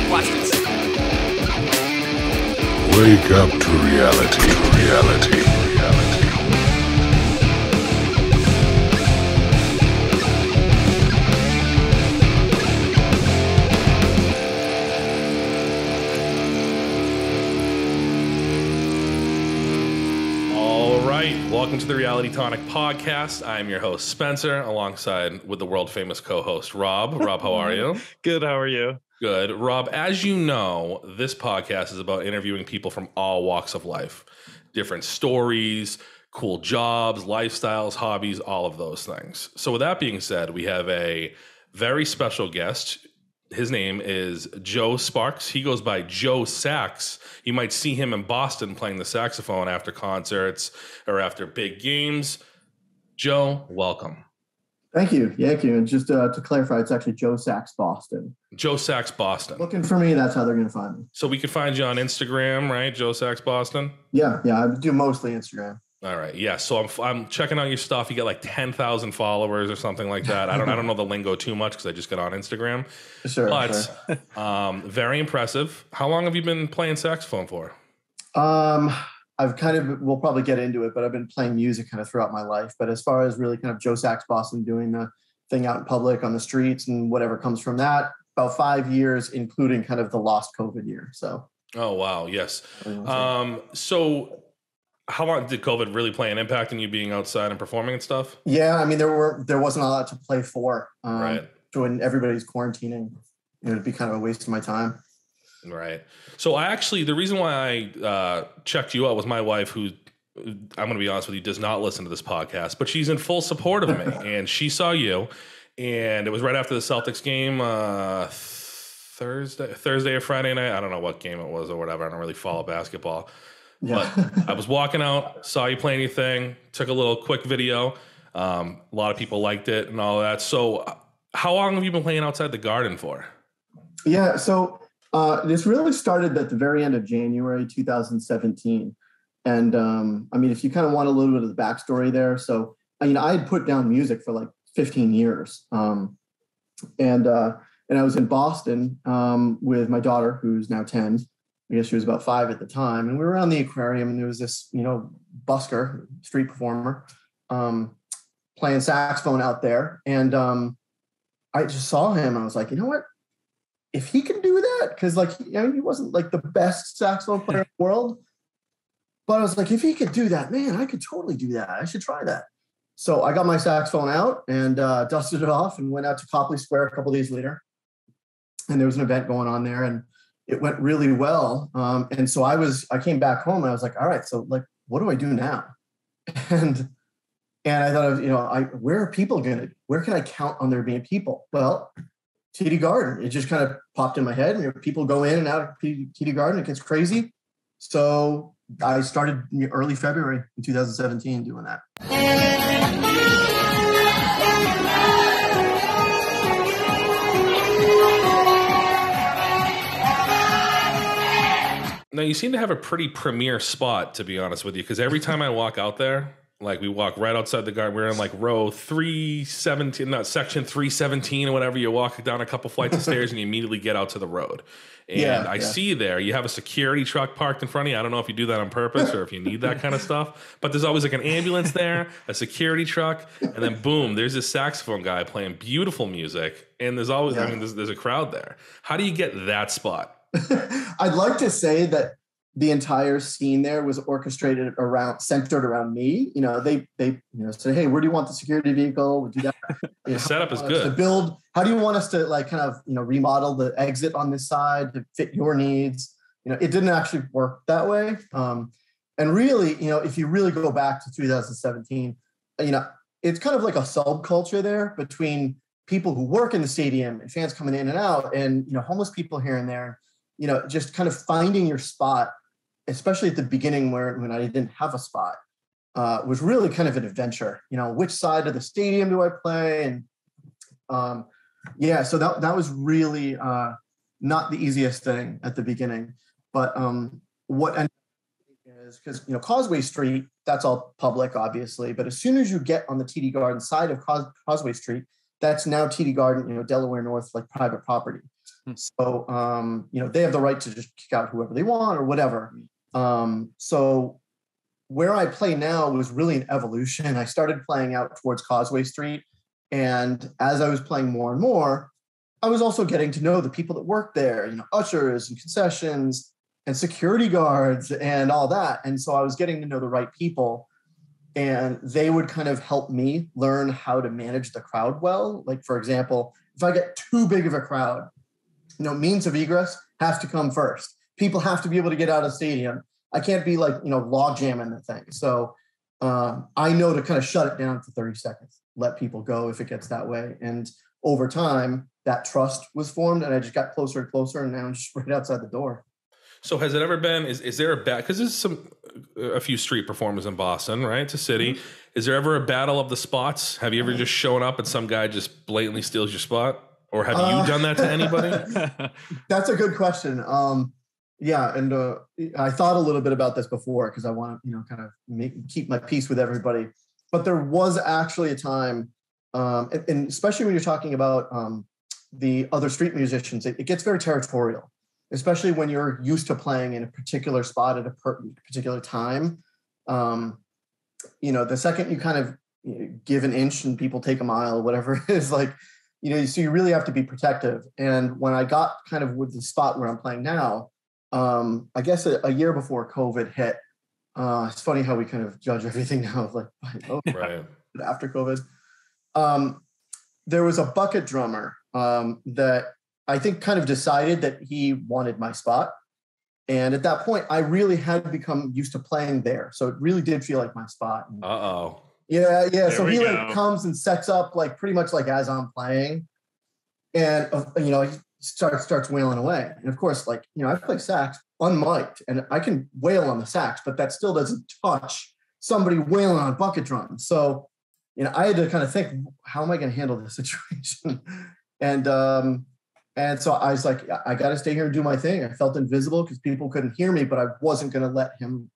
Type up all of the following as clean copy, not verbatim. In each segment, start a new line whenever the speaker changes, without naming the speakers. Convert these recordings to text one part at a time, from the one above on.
Watch this.
Wake up to reality.
Welcome to the Reality Tonic podcast. I'm your host, Spencer, alongside with the world-famous co-host, Rob. Rob, how are you?
Good, how are you?
Good. Rob, as you know, this podcast is about interviewing people from all walks of life. Different stories, cool jobs, lifestyles, hobbies, all of those things. So with that being said, we have a very special guest. His name is Joe Sparks. He goes by Joe Sax. You might see him in Boston playing the saxophone after concerts or after big games. Joe, welcome.
Thank you. Thank you. And just to clarify, it's actually Joe Sax Boston.
Joe Sax Boston.
Looking for me, that's how they're going to find me.
So we can find you on Instagram, right? Joe Sax Boston?
Yeah. I do mostly Instagram.
All right. Yeah. So I'm checking out your stuff. You get like 10,000 followers or something like that. I don't know the lingo too much because I just got on Instagram.
Sure.
But very impressive. How long have you been playing saxophone for?
We'll probably get into it, but I've been playing music kind of throughout my life. But as far as really kind of Joe Sax Boston doing the thing out in public on the streets and whatever comes from that, about 5 years, including kind of the lost COVID year. So.
Oh, wow. Yes. So how long did COVID really play an impact in you being outside and performing and stuff?
Yeah. I mean, there wasn't a lot to play for.
Right.
So when everybody's quarantining, it'd be kind of a waste of my time.
Right. So the reason why I checked you out was my wife, who, I'm going to be honest with you, does not listen to this podcast, but she's in full support of me. And she saw you, and it was right after the Celtics game, Thursday or Friday night. I don't know what game it was or whatever. I don't really follow basketball. Yeah. But I was walking out, saw you playing your thing, took a little quick video. A lot of people liked it and all that. So how long have you been playing outside the Garden for?
Yeah. So this really started at the very end of January 2017. And I mean, if you kind of want a little bit of the backstory there. So, I had put down music for like 15 years. And I was in Boston with my daughter, who's now 10. I guess she was about 5 at the time. And we were around the aquarium, and there was this, busker, street performer, playing saxophone out there. And I just saw him. I was like, you know what? If he can do that, because he wasn't like the best saxophone player in the world. But I was like, if he could do that, man, I could totally do that. I should try that. So I got my saxophone out and dusted it off and went out to Copley Square a couple of days later. And there was an event going on there, and it went really well. And so I came back home and I was like, all right, so what do I do now? And I thought of, where can I count on there being people? Well, TD Garden. It just kind of popped in my head. People go in and out of TD Garden. It gets crazy. So I started early February in 2017 doing that.
Now, you seem to have a pretty premier spot, to be honest with you, because every time I walk out there, we walk right outside the Garden. We're in row 317, not section 317 or whatever. You walk down a couple flights of stairs and you immediately get out to the road. And I see there, you have a security truck parked in front of you. I don't know if you do that on purpose or if you need that kind of stuff, but there's always an ambulance there, a security truck, and then boom, there's this saxophone guy playing beautiful music. And there's always, there's a crowd there. How do you get that spot?
I'd like to say that the entire scene there was centered around me. They say, hey, where do you want the security vehicle? We'll do that.
The setup is good.
How do you want us to remodel the exit on this side to fit your needs? It didn't actually work that way. And really, if you really go back to 2017, it's kind of like a subculture there between people who work in the stadium and fans coming in and out, and homeless people here and there. Just kind of finding your spot, especially at the beginning when I didn't have a spot, was really kind of an adventure. Which side of the stadium do I play? And so that was really not the easiest thing at the beginning. But what ended up is because Causeway Street, that's all public, obviously. But as soon as you get on the TD Garden side of Causeway Street, that's now TD Garden, Delaware North, private property. So, they have the right to just kick out whoever they want or whatever. So where I play now was really an evolution. I started playing out towards Causeway Street. And as I was playing more and more, I was also getting to know the people that work there, ushers and concessions and security guards and all that. And so I was getting to know the right people, and they would kind of help me learn how to manage the crowd well. Like, for example, if I get too big of a crowd, means of egress has to come first. People have to be able to get out of the stadium. I can't be log jamming the thing. So I know to kind of shut it down for 30 seconds, let people go if it gets that way. And over time, that trust was formed, and I just got closer and closer, and now I'm just right outside the door.
So has it ever been, is there a because there's a few street performers in Boston, right? It's a city. Mm-hmm. Is there ever a battle of the spots? Have you ever just shown up and some guy just blatantly steals your spot? Or have you done that to anybody?
That's a good question. Yeah, and I thought a little bit about this before because I want to, kind of keep my peace with everybody. But there was actually a time, and especially when you're talking about the other street musicians, it gets very territorial, especially when you're used to playing in a particular spot at a particular time. The second you kind of give an inch and people take a mile, whatever it is, so you really have to be protective. And when I got kind of with the spot where I'm playing now, I guess a year before COVID hit, it's funny how we kind of judge everything now,
right
after COVID. There was a bucket drummer that I think kind of decided that he wanted my spot. And at that point, I really had become used to playing there. So it really did feel like my spot.
Uh-oh.
Yeah. So he comes and sets up pretty much as I'm playing, and he starts wailing away. And of course, I play sax unmiked, and I can wail on the sax, but that still doesn't touch somebody wailing on bucket drums. So I had to kind of think, how am I going to handle this situation? And so I was like, I got to stay here and do my thing. I felt invisible because people couldn't hear me, but I wasn't going to let him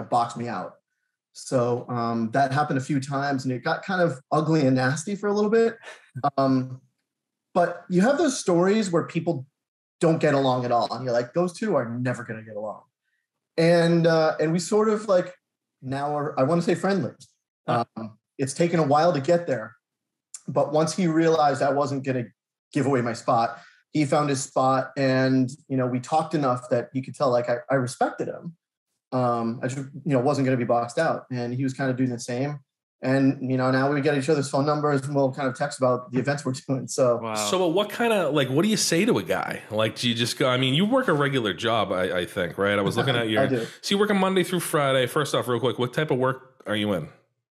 box me out. So that happened a few times, and it got kind of ugly and nasty for a little bit. But you have those stories where people don't get along at all, and you're like, those two are never going to get along. And we sort of now are, I want to say, friendly. It's taken a while to get there, but once he realized I wasn't going to give away my spot, he found his spot, and we talked enough that he could tell I respected him. I just, wasn't going to be boxed out, and he was kind of doing the same. And, now we get each other's phone numbers, and we'll kind of text about the events we're doing. So,
wow. So what kind of, what do you say to a guy? Do you just go, you work a regular job, I think, right? I was looking at your,
I do.
So you work on Monday through Friday. First off, real quick, what type of work are you in?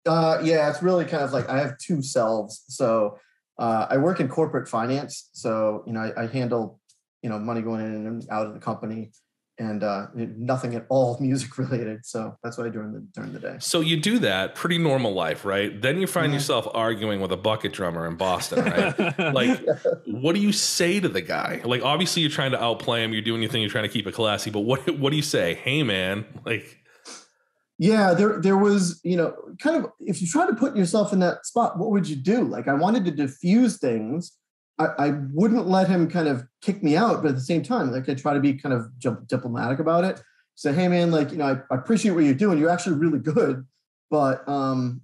Yeah, it's really kind of I have two selves. So I work in corporate finance. So, I handle, money going in and out of the company, and nothing at all music related. So that's what I do during the day.
So you do that, pretty normal life, right? Then you find yourself arguing with a bucket drummer in Boston, right? What do you say to the guy? Obviously you're trying to outplay him. You're doing your thing. You're trying to keep it classy. But what do you say? Hey, man,
Yeah, there was, kind of, if you try to put yourself in that spot, what would you do? I wanted to diffuse things. I wouldn't let him kind of kick me out, but at the same time, I try to be kind of diplomatic about it. Say, hey man, I appreciate what you're doing. You're actually really good, but I'm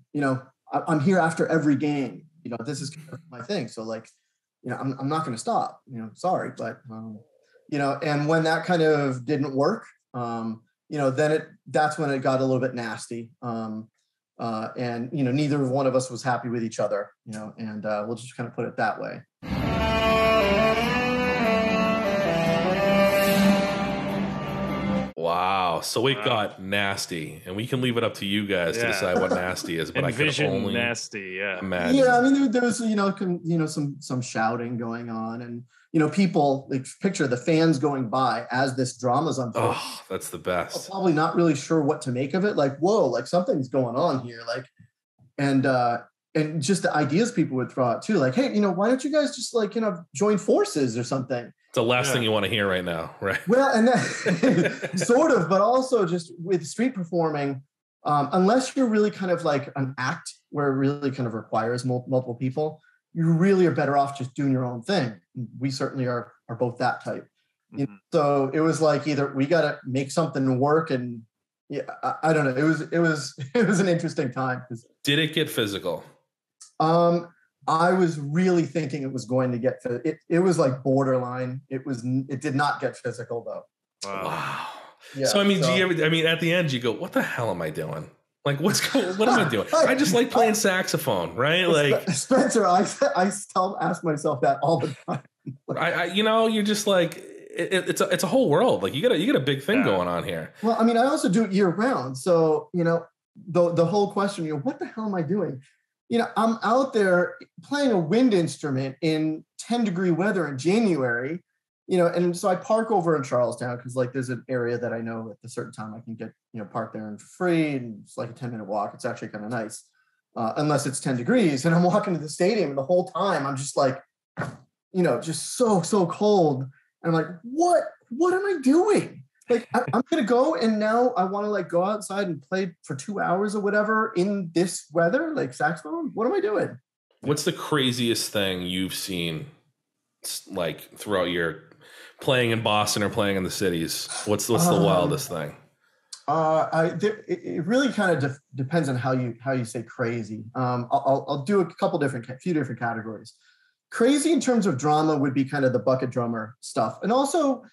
here after every game. This is kind of my thing. So I'm not going to stop. Sorry, but and when that kind of didn't work, that's when it got a little bit nasty. And neither one of us was happy with each other. And we'll just kind of put it that way.
Wow. So it got nasty, and we can leave it up to you guys to decide what nasty is. But
Envision
I can only
nasty,
imagine.
Yeah, there was some shouting going on, and people picture the fans going by as this drama's unfolding.
Oh, that's the best.
Probably not really sure what to make of it. Whoa, something's going on here. And just the ideas people would throw out too. Hey, why don't you guys just join forces or something?
It's the last thing you want to hear right now, right?
Well, and that, sort of, but also just with street performing, unless you're really kind of an act where it really kind of requires multiple people, you really are better off just doing your own thing. We certainly are are both that type. You know, so it was like either we got to make something work, and yeah, I don't know. It was an interesting time.
Did it get physical?
I was really thinking it was going to get it was like borderline. It did not get physical though.
Wow.
Yeah,
so I mean, at the end you go, what the hell am I doing? Like, what am I doing? I just like playing saxophone, right? Like
Spencer, I still ask myself that all the time.
You're just like, it's a whole world. Like you got a big thing going on here.
Well, I mean, I also do it year round. So, the whole question, what the hell am I doing? I'm out there playing a wind instrument in 10-degree weather in January, and so I park over in Charlestown because like there's an area that I know at a certain time I can get, park there and free. And it's like a 10-minute walk. It's actually kind of nice, unless it's 10 degrees. And I'm walking to the stadium and the whole time I'm just like, just so cold. And I'm like, what am I doing? Like, I'm going to go and now I want to like go outside and play for 2 hours or whatever in this weather, like saxophone. What am I doing?
What's the craziest thing you've seen like throughout your playing in Boston or playing in the cities? What's the wildest thing?
It really kind of depends on how you say crazy. I'll do a few different categories. Crazy in terms of drama would be kind of the bucket drummer stuff. And also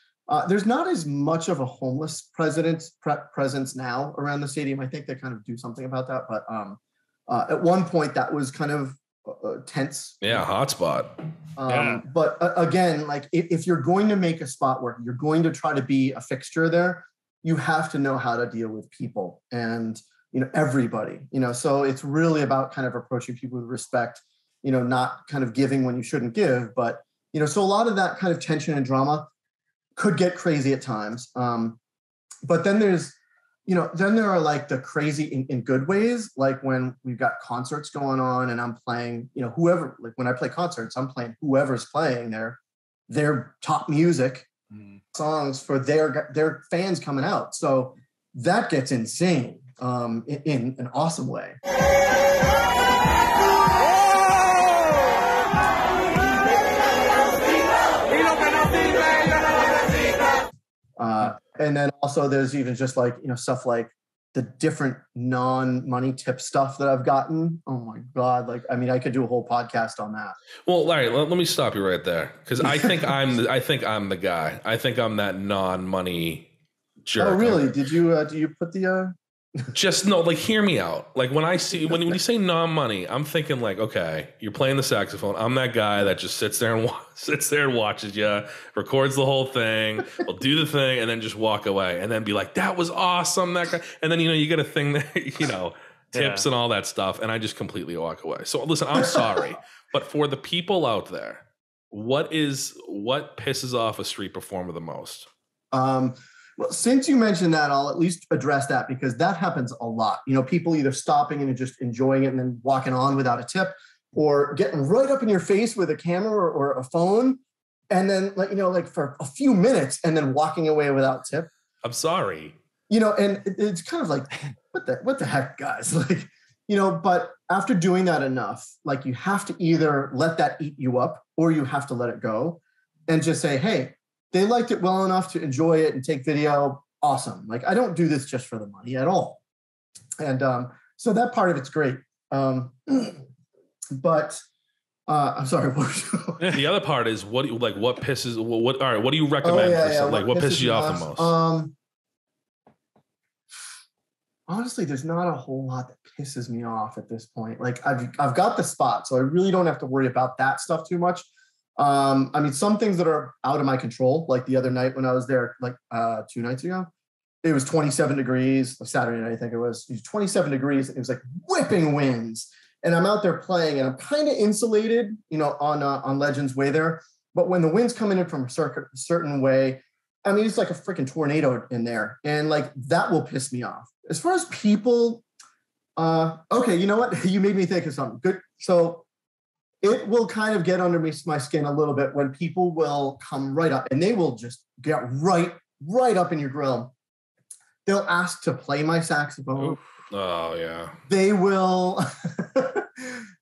there's not as much of a homeless presence now around the stadium. I think they kind of do something about that. But at one point that was kind of tense.
Yeah, hotspot.
But again, like if you're going to make a spot where you're going to try to be a fixture there, you have to know how to deal with people and, everybody, so it's really about kind of approaching people with respect, not kind of giving when you shouldn't give, but, so a lot of that kind of tension and drama could get crazy at times. But then then there are like the crazy in good ways, like when we've got concerts going on and I'm playing, whoever, like when I play concerts, I'm playing whoever's playing their top music songs for their fans coming out. So that gets insane in an awesome way. And then also there's even just like, stuff like the different non-money tip stuff that I've gotten. Oh my God. Like, I mean, I could do a whole podcast on that.
Well, Larry, let me stop you right there. Cause I think I'm the guy. I think I'm that non-money jerk.
Oh, really? Did you, do you put the,
Just no, like hear me out. Like when you say non-money, I'm thinking like, okay, you're playing the saxophone. I'm that guy that just sits there and watches you, records the whole thing, will do the thing, and then just walk away, and then be like, that was awesome. That guy, and then you get a thing that tips and all that stuff, and I just completely walk away. So listen, I'm sorry, but for the people out there, what pisses off a street performer the most?
Well, since you mentioned that, I'll at least address that because that happens a lot. People either stopping and just enjoying it and then walking on without a tip, or getting right up in your face with a camera or a phone, and then like for a few minutes and then walking away without tip.
I'm sorry.
And it's kind of like, what the heck, guys? Like, but after doing that enough, like you have to either let that eat you up or you have to let it go and just say, hey, they liked it well enough to enjoy it and take video. Awesome. Like I don't do this just for the money at all. And so that part of it's great. But I'm sorry.
The other part is what do you recommend? What pisses you off the most?
Honestly, there's not a whole lot that pisses me off at this point. Like I've got the spot, so I really don't have to worry about that stuff too much. I mean, some things that are out of my control, like the other night when I was there, like 2 nights ago, it was 27 degrees, Saturday night, I think it was 27 degrees. It was like whipping winds and I'm out there playing and I'm kind of insulated, on Legends Way there. But when the wind's coming in from a certain way, I mean, it's like a freaking tornado in there. And like, that will piss me off. As far as people, okay, you know what? You made me think of something good. So it will kind of get under my skin a little bit when people will come right up and they will just get right up in your grill. They'll ask to play my saxophone.
Oof. Oh yeah.
They will,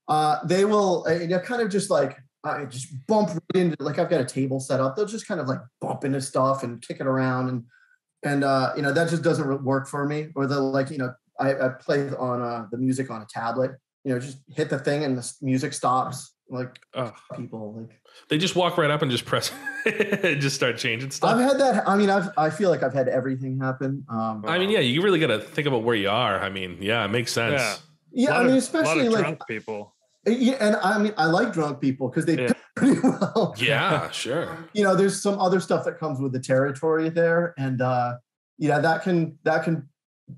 kind of just like I just bump right into, like, I've got a table set up. They'll just kind of like bump into stuff and kick it around. And that just doesn't work for me. Or they'll, like, I play on the music on a tablet, just hit the thing and the music stops. Like, people, like,
they just walk right up and just press and just start changing stuff.
I've had that. I mean, I feel like I've had everything happen.
I mean, yeah, you really got to think about where you are. I mean, yeah, it makes sense.
Yeah, I mean, especially
a lot of
like
drunk people.
Yeah, and I mean, I like drunk people because they pay pretty well.
Yeah, sure.
There's some other stuff that comes with the territory there, and that can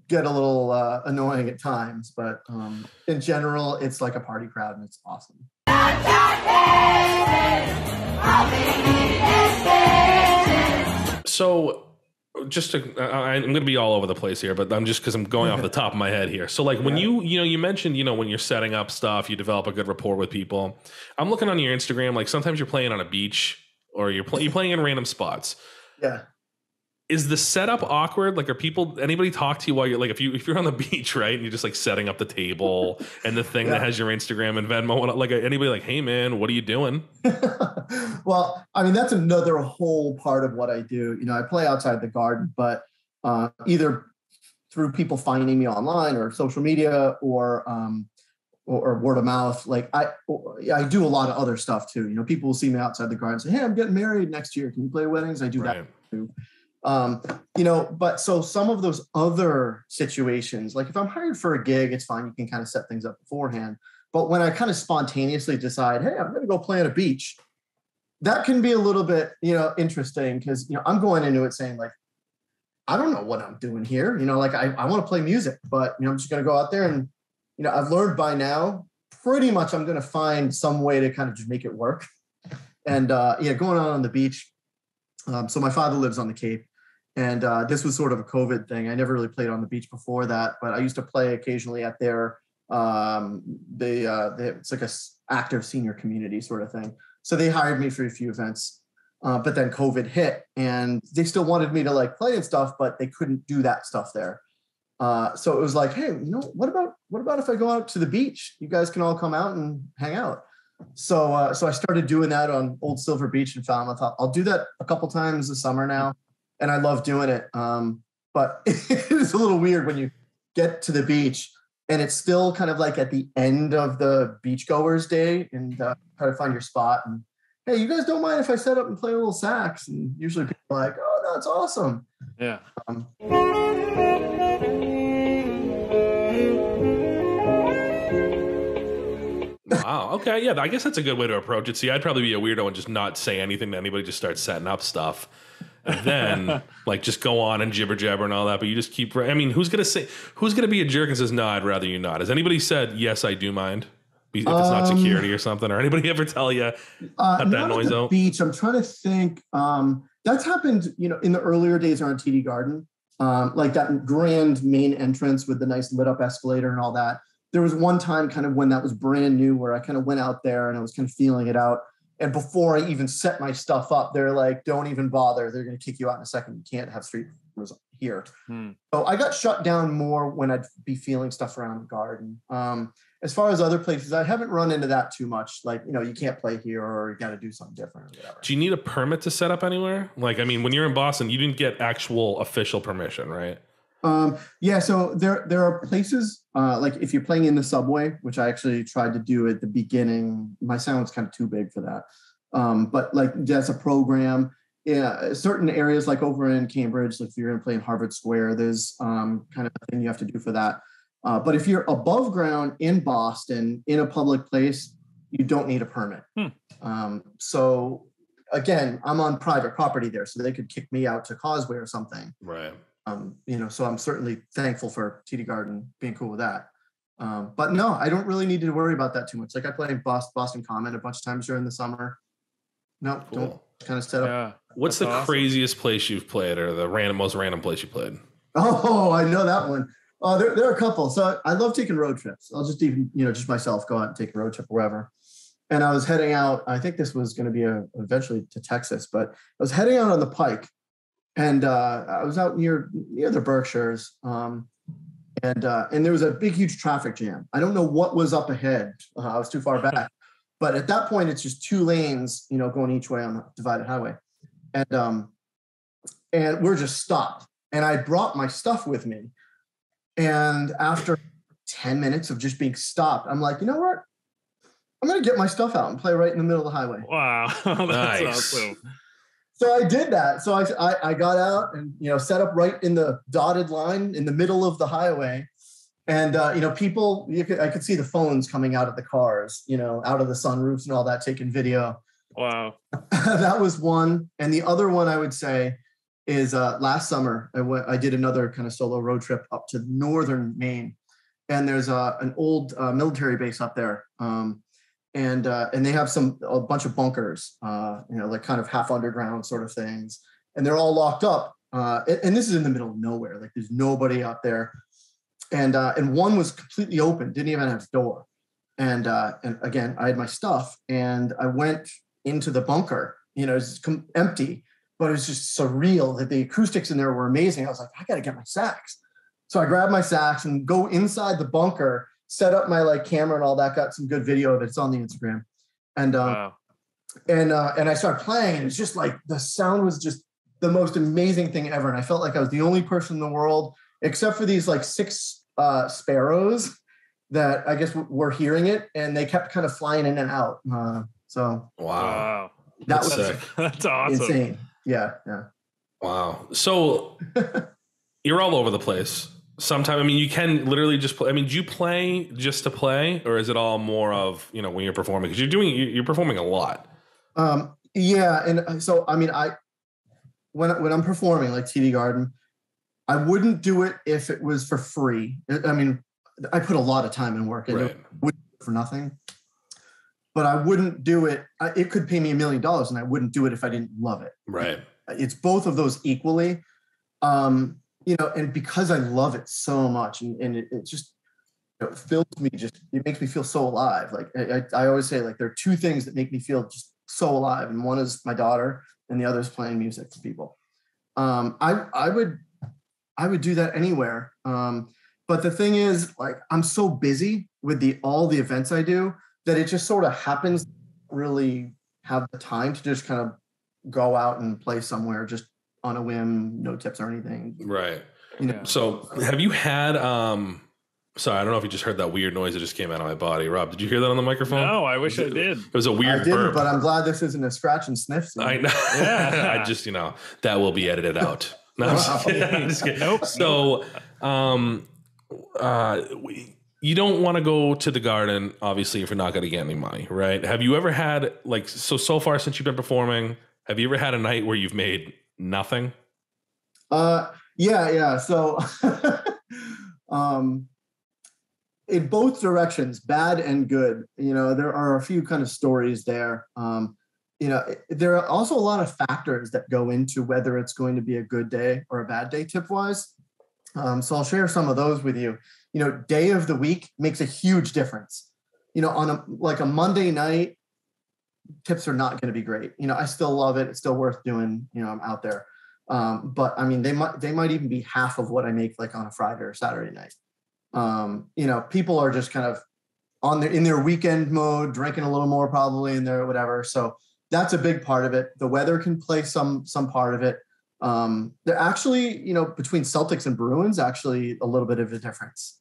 get a little annoying at times. But in general, it's like a party crowd, and it's awesome.
So, I'm going to be all over the place here, but I'm just because I'm going off the top of my head here. So, like, when you mentioned, when you're setting up stuff, you develop a good rapport with people. I'm looking on your Instagram, like sometimes you're playing on a beach or you're playing in random spots.
Yeah.
Is the setup awkward? Like, anybody talk to you while you're like, if you're on the beach, right, and you're just like setting up the table and the thing that has your Instagram and Venmo, like anybody like, hey man, what are you doing?
Well, I mean, that's another whole part of what I do. I play outside the garden, but either through people finding me online or social media or word of mouth. Like I do a lot of other stuff too. People will see me outside the garden and say, hey, I'm getting married next year. Can you play weddings? I do that too. But so some of those other situations, like if I'm hired for a gig, it's fine. You can kind of set things up beforehand. But when I kind of spontaneously decide, hey, I'm going to go play on a beach, that can be a little bit, interesting because, I'm going into it saying like, I don't know what I'm doing here. Like I want to play music, but, I'm just going to go out there and, I've learned by now pretty much I'm going to find some way to kind of just make it work. And going on the beach. So my father lives on the Cape. And this was sort of a COVID thing. I never really played on the beach before that, but I used to play occasionally at their, it's like a active senior community sort of thing. So they hired me for a few events, but then COVID hit and they still wanted me to like play and stuff, but they couldn't do that stuff there. So it was like, hey, what about if I go out to the beach? You guys can all come out and hang out. So I started doing that on Old Silver Beach in Falmouth. I'll do that a couple times this summer now. And I love doing it. But it's a little weird when you get to the beach and it's still kind of like at the end of the beachgoers day and try to find your spot. And, hey, you guys don't mind if I set up and play a little sax? And usually people are like, oh, that's awesome.
Yeah.
Wow. Okay. Yeah. I guess that's a good way to approach it. See, I'd probably be a weirdo and just not say anything to anybody, just start setting up stuff. And then like just go on and jibber jabber and all that, but you just keep. I mean, who's gonna be a jerk and says no? I'd rather you not. Has anybody said yes? I do mind if it's not security or something, or anybody ever tell you cut that noise out?
Beach. I'm trying to think. That's happened, in the earlier days around TD Garden, like that grand main entrance with the nice lit up escalator and all that. There was one time kind of when that was brand new where I kind of went out there and I was kind of feeling it out. And before I even set my stuff up, they're like, don't even bother. They're going to kick you out in a second. You can't have street performers here. So I got shut down more when I'd be feeling stuff around the garden. As far as other places, I haven't run into that too much. Like, you can't play here or you got to do something different or whatever.
Do you need a permit to set up anywhere? Like, I mean, when you're in Boston, you didn't get actual official permission, right?
Yeah, so there are places like if you're playing in the subway, which I actually tried to do at the beginning. My sound's kind of too big for that. But like that's a program. Yeah, certain areas like over in Cambridge, like if you're going to play in Harvard Square, there's kind of a thing you have to do for that. But if you're above ground in Boston in a public place, you don't need a permit. So again, I'm on private property there, so they could kick me out to Causeway or something.
Right.
So I'm certainly thankful for TD Garden being cool with that. But no, I don't really need to worry about that too much. Like I play Boston Common a bunch of times during the summer. No, cool. Don't kind of set up.
Yeah,
what's the craziest place you've played or the most random place you played?
Oh, I know that one. There are a couple. So I love taking road trips. I'll just even, just myself go out and take a road trip wherever. And I was heading out. I think this was going to be eventually to Texas, but I was heading out on the Pike. And I was out near the Berkshires, and there was a big, huge traffic jam. I don't know what was up ahead. I was too far back, But at that point, it's just 2 lanes, going each way on the divided highway. And we're just stopped. And I brought my stuff with me. And after 10 minutes of just being stopped, I'm like, you know what? I'm going to get my stuff out and play right in the middle of the highway.
Wow. That's
Nice.
awesome.
So I did that. So I got out and, set up right in the dotted line in the middle of the highway. And, people, I could see the phones coming out of the cars, out of the sunroofs and all that, taking video.
Wow.
That was one. And the other one I would say is last summer, I did another kind of solo road trip up to northern Maine. And there's an old military base up there. And they have a bunch of bunkers, like kind of half underground sort of things. And they're all locked up. And this is in the middle of nowhere. Like there's nobody out there. And one was completely open, didn't even have a door. And again, I had my stuff and I went into the bunker, it's empty, but it was just surreal that the acoustics in there were amazing. I was like, I got to get my sax. So I grabbed my sax and go inside the bunker, set up my camera and all that, got some good video of it. It's on the Instagram. And,
Wow.
and I started playing and it's just like, the sound was just the most amazing thing ever. And I felt like I was the only person in the world, except for these 6 sparrows that I guess were hearing it, and they kept kind of flying in and out. So
Wow.
that
That's
was
sick.
That's awesome.
insane. Yeah.
Wow. So you're all over the place. Sometimes, you can literally just play. Do you play just to play, or is it all more of, when you're performing? Because you're performing a lot.
Yeah. And so, when I'm performing like TV Garden, I wouldn't do it if it was for free. I put a lot of time and work into it. I wouldn't do it for nothing. But I wouldn't do it. It could pay me $1 million and I wouldn't do it if I didn't love it.
Right.
It's both of those equally. And because I love it so much and it just fills me, it makes me feel so alive. Like I always say, there are 2 things that make me feel just so alive. And one is my daughter and the other is playing music for people. I would do that anywhere. But the thing is, I'm so busy with all the events I do that it just sort of happens. Really have the time to just kind of go out and play somewhere just on a whim, no tips or anything.
Right.
Yeah.
So have you had, sorry, I don't know if you just heard that weird noise that just came out of my body. Rob, did you hear that on the microphone?
No, I wish I did.
It was a weird
I didn't,
burp.
but I'm glad this isn't a scratch and sniff scene.
I know.
Yeah.
I just, that will be edited out. No, I'm just kidding. I'm just kidding.
Nope.
So, you don't want to go to the Garden, obviously, if you're not going to get any money, right? Have you ever had, so far since you've been performing, have you ever had a night where you've made nothing?
Yeah. So, in both directions, bad and good, there are a few kind of stories there. There are also a lot of factors that go into whether it's going to be a good day or a bad day tip wise. So I'll share some of those with you. Day of the week makes a huge difference. On a Monday night, tips are not going to be great. I still love it. It's still worth doing. I'm out there. But they might even be half of what I make on a Friday or Saturday night. People are just kind of in their weekend mode, drinking a little more probably in there, whatever. So that's a big part of it. The weather can play some part of it. They're actually, between Celtics and Bruins, actually a little bit of a difference.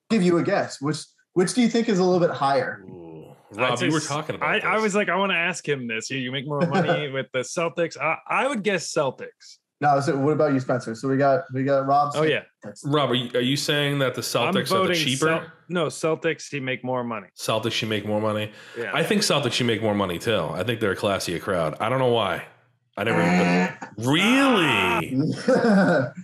Give you a guess. Which do you think is a little bit higher?
Ooh. Rob, you were talking about this.
I was like, I want to ask him this. You make more money with the Celtics. I would guess Celtics.
No, so what about you, Spencer? So we got Rob.
Oh yeah,
Rob, are you saying that the Celtics are the cheaper?
No, Celtics. He make more money.
Celtics should make more money.
Yeah.
I think Celtics should make more money too. I think they're a classier crowd. I don't know why. I never even really.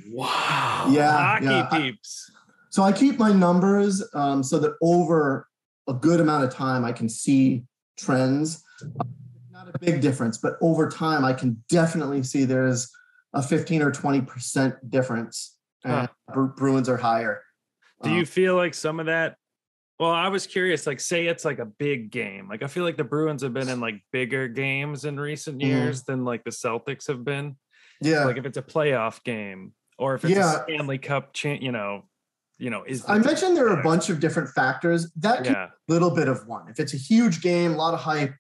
Wow.
Yeah.
Hockey peeps.
So I keep my numbers so that over a good amount of time I can see trends. Not a big difference, but over time I can definitely see there's a 15 or 20% difference. And Bruins are higher.
Do you feel like some of that? Well, I was curious, say it's a big game. I feel like the Bruins have been in bigger games in recent years than the Celtics have been.
Yeah.
If it's a playoff game or if it's a Stanley Cup, is
I mentioned there are a bunch of different factors that can be a little bit of one. If it's a huge game, a lot of hype,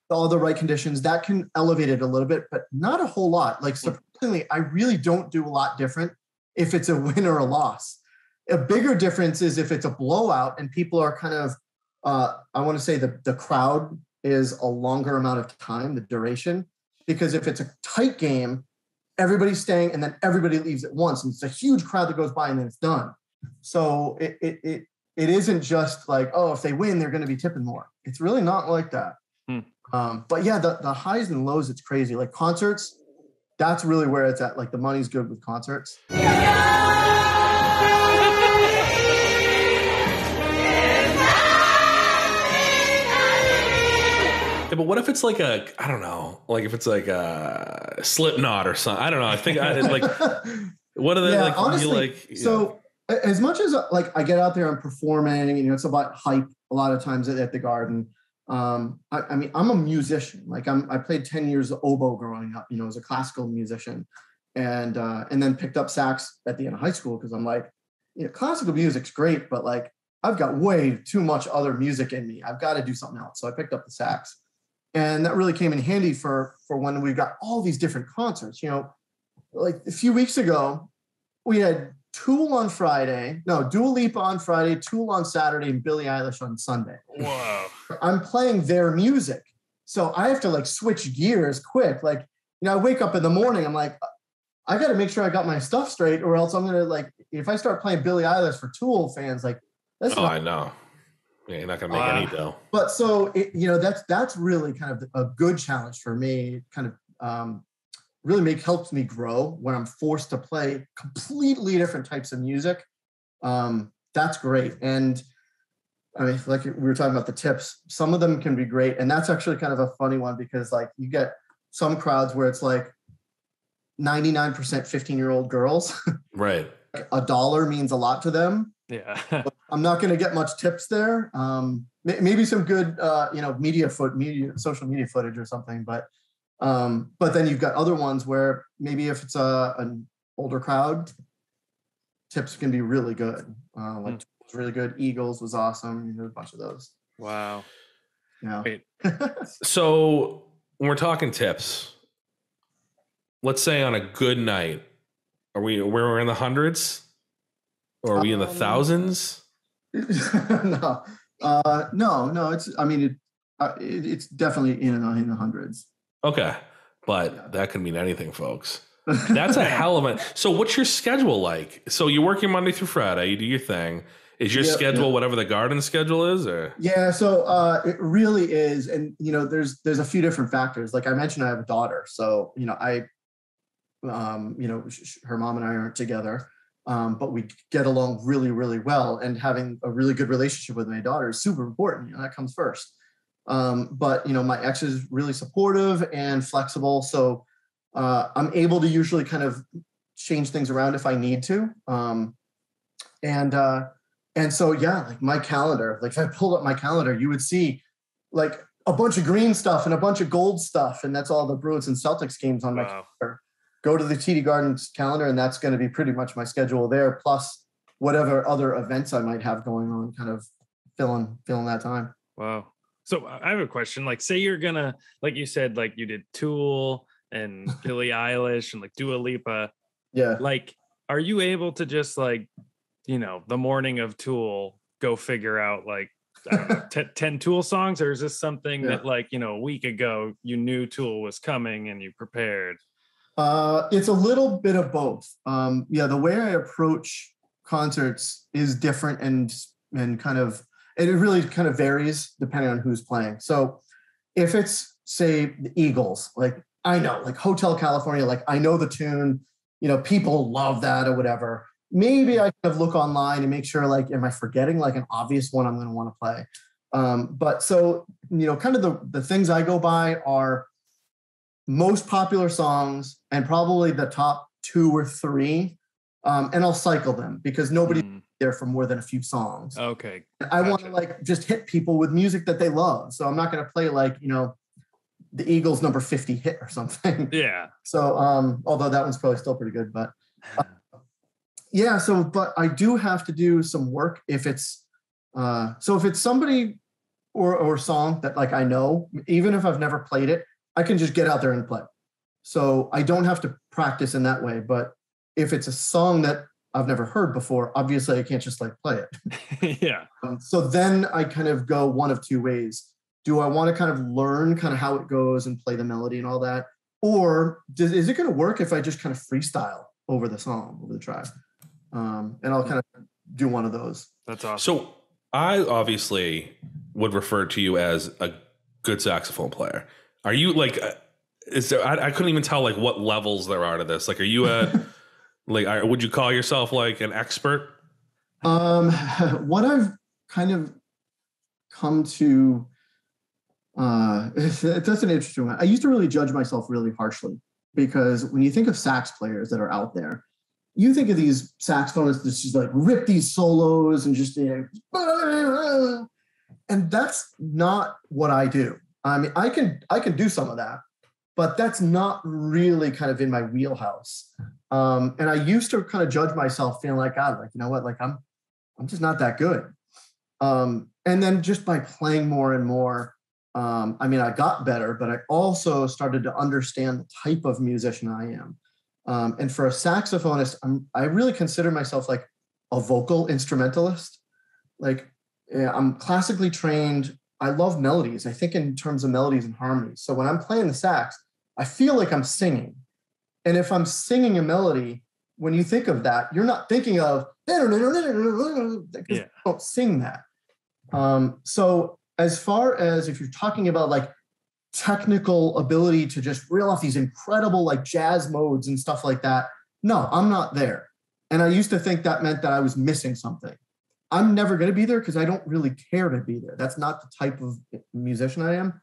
all the right conditions, that can elevate it a little bit, but not a whole lot. Like surprisingly, I really don't do a lot different if it's a win or a loss. A bigger difference is if it's a blowout and people are kind of, I want to say the crowd is a longer amount of time, the duration, because if it's a tight game, everybody's staying and then everybody leaves at once. And it's a huge crowd that goes by and then it's done. So it isn't just like, oh, if they win, they're going to be tipping more. It's really not like that. But yeah, the highs and lows, it's crazy. Like concerts, that's really where it's at. Like the money's good with concerts.
Yeah, but what if it's like I don't know, like if it's like a Slipknot or something? I don't know. I think like, what are they like?
Honestly, so as much as like I get out there and performing, it's about hype a lot of times at the Garden. I mean, I'm a musician. Like I played 10 years of oboe growing up, as a classical musician, and then picked up sax at the end of high school because I'm like, classical music's great, but like I've got way too much other music in me. I've got to do something else. So I picked up the sax. And that really came in handy for when we've got all these different concerts. Like a few weeks ago, we had Tool on Friday, Dua Lipa on Friday, Tool on Saturday, and Billie Eilish on Sunday.
Wow.
I'm playing their music. So I have to like switch gears quick. Like, I wake up in the morning, I'm like, I got to make sure I got my stuff straight or else I'm going to like, if I start playing Billie Eilish for Tool fans, like, that's
I know. Yeah, you're not gonna make any dough.
But so that's really kind of a good challenge for me. It kind of really helps me grow when I'm forced to play completely different types of music. That's great. And I mean, like we were talking about the tips, some of them can be great, and that's actually kind of a funny one because like you get some crowds where it's like 99% 15-year-old girls.
Right.
$1 means a lot to them.
Yeah.
I'm not going to get much tips there. Maybe some good, social media footage or something. But then you've got other ones where maybe if it's an older crowd, tips can be really good. Like was really good. Eagles was awesome. A bunch of those.
Wow.
Yeah.
Wait.
So when we're talking tips, let's say on a good night, we're in the hundreds? Or are we in the thousands?
No. It's definitely in the hundreds.
Okay, but that could mean anything, folks. That's a hell of a. So, what's your schedule like? So, you work your Monday through Friday. You do your thing. Is your schedule whatever the Garden schedule is, or?
Yeah, so it really is, and there's a few different factors. Like I mentioned, I have a daughter, so her mom and I aren't together. But we get along really, really well, and having a really good relationship with my daughter is super important. That comes first. But my ex is really supportive and flexible, so I'm able to usually kind of change things around if I need to. And so like my calendar, like if I pulled up my calendar, you would see like a bunch of green stuff and a bunch of gold stuff, and that's all the Bruins and Celtics games on my calendar. Go to the TD Garden's calendar, and that's going to be pretty much my schedule there, plus whatever other events I might have going on, kind of filling that time.
Wow. So I have a question. Like, say you're gonna, like you said, like you did Tool and Billie Eilish and like Dua Lipa.
Yeah.
Like, are you able to just like, the morning of Tool, go figure out like, I don't know, 10 Tool songs, or is this something that like, a week ago you knew Tool was coming and you prepared?
It's a little bit of both. The way I approach concerts is different and kind of, it really kind of varies depending on who's playing. So if it's, say, the Eagles, like I know, like Hotel California, like I know the tune, people love that or whatever. Maybe I kind of look online and make sure, like, am I forgetting like an obvious one I'm going to want to play? But so, kind of the things I go by are most popular songs and probably the top 2 or 3. And I'll cycle them because nobody's there for more than a few songs.
Okay.
I want to like just hit people with music that they love. So I'm not going to play like, the Eagles number 50 hit or something.
Yeah.
So, although that one's probably still pretty good, but Yeah. So, but I do have to do some work if it's, so if it's somebody or song that like I know, even if I've never played it, I can just get out there and play. So I don't have to practice in that way. But if it's a song that I've never heard before, obviously I can't just like play it.
Yeah.
So then I kind of go one of two ways. Do I want to kind of learn kind of how it goes and play the melody and all that? Or is it going to work if I just kind of freestyle over the song, over the track? And I'll kind of do one of those.
That's awesome.
So I obviously would refer to you as a good saxophone player. Are you like, is there, I couldn't even tell like what levels there are to this. Like, are you like, would you call yourself like an expert?
What I've kind of come to, that's an interesting one. I used to really judge myself really harshly because when you think of sax players that are out there, you think of these saxophonists that just like rip these solos and just, you know, and that's not what I do. I mean, I can do some of that, but that's not really kind of in my wheelhouse. And I used to kind of judge myself feeling like, God, like, you know what, like I'm just not that good. And then just by playing more and more, I mean, I got better, but I also started to understand the type of musician I am. And for a saxophonist, I really consider myself like a vocal instrumentalist. Like, yeah, I'm classically trained. I love melodies. I think in terms of melodies and harmonies. So when I'm playing the sax, I feel like I'm singing. And if I'm singing a melody, when you think of that, you're not thinking of, because you don't sing that. So as far as if you're talking about like technical ability to just reel off these incredible like jazz modes and stuff like that, no, I'm not there. And I used to think that meant that I was missing something. I'm never going to be there because I don't really care to be there. That's not the type of musician I am.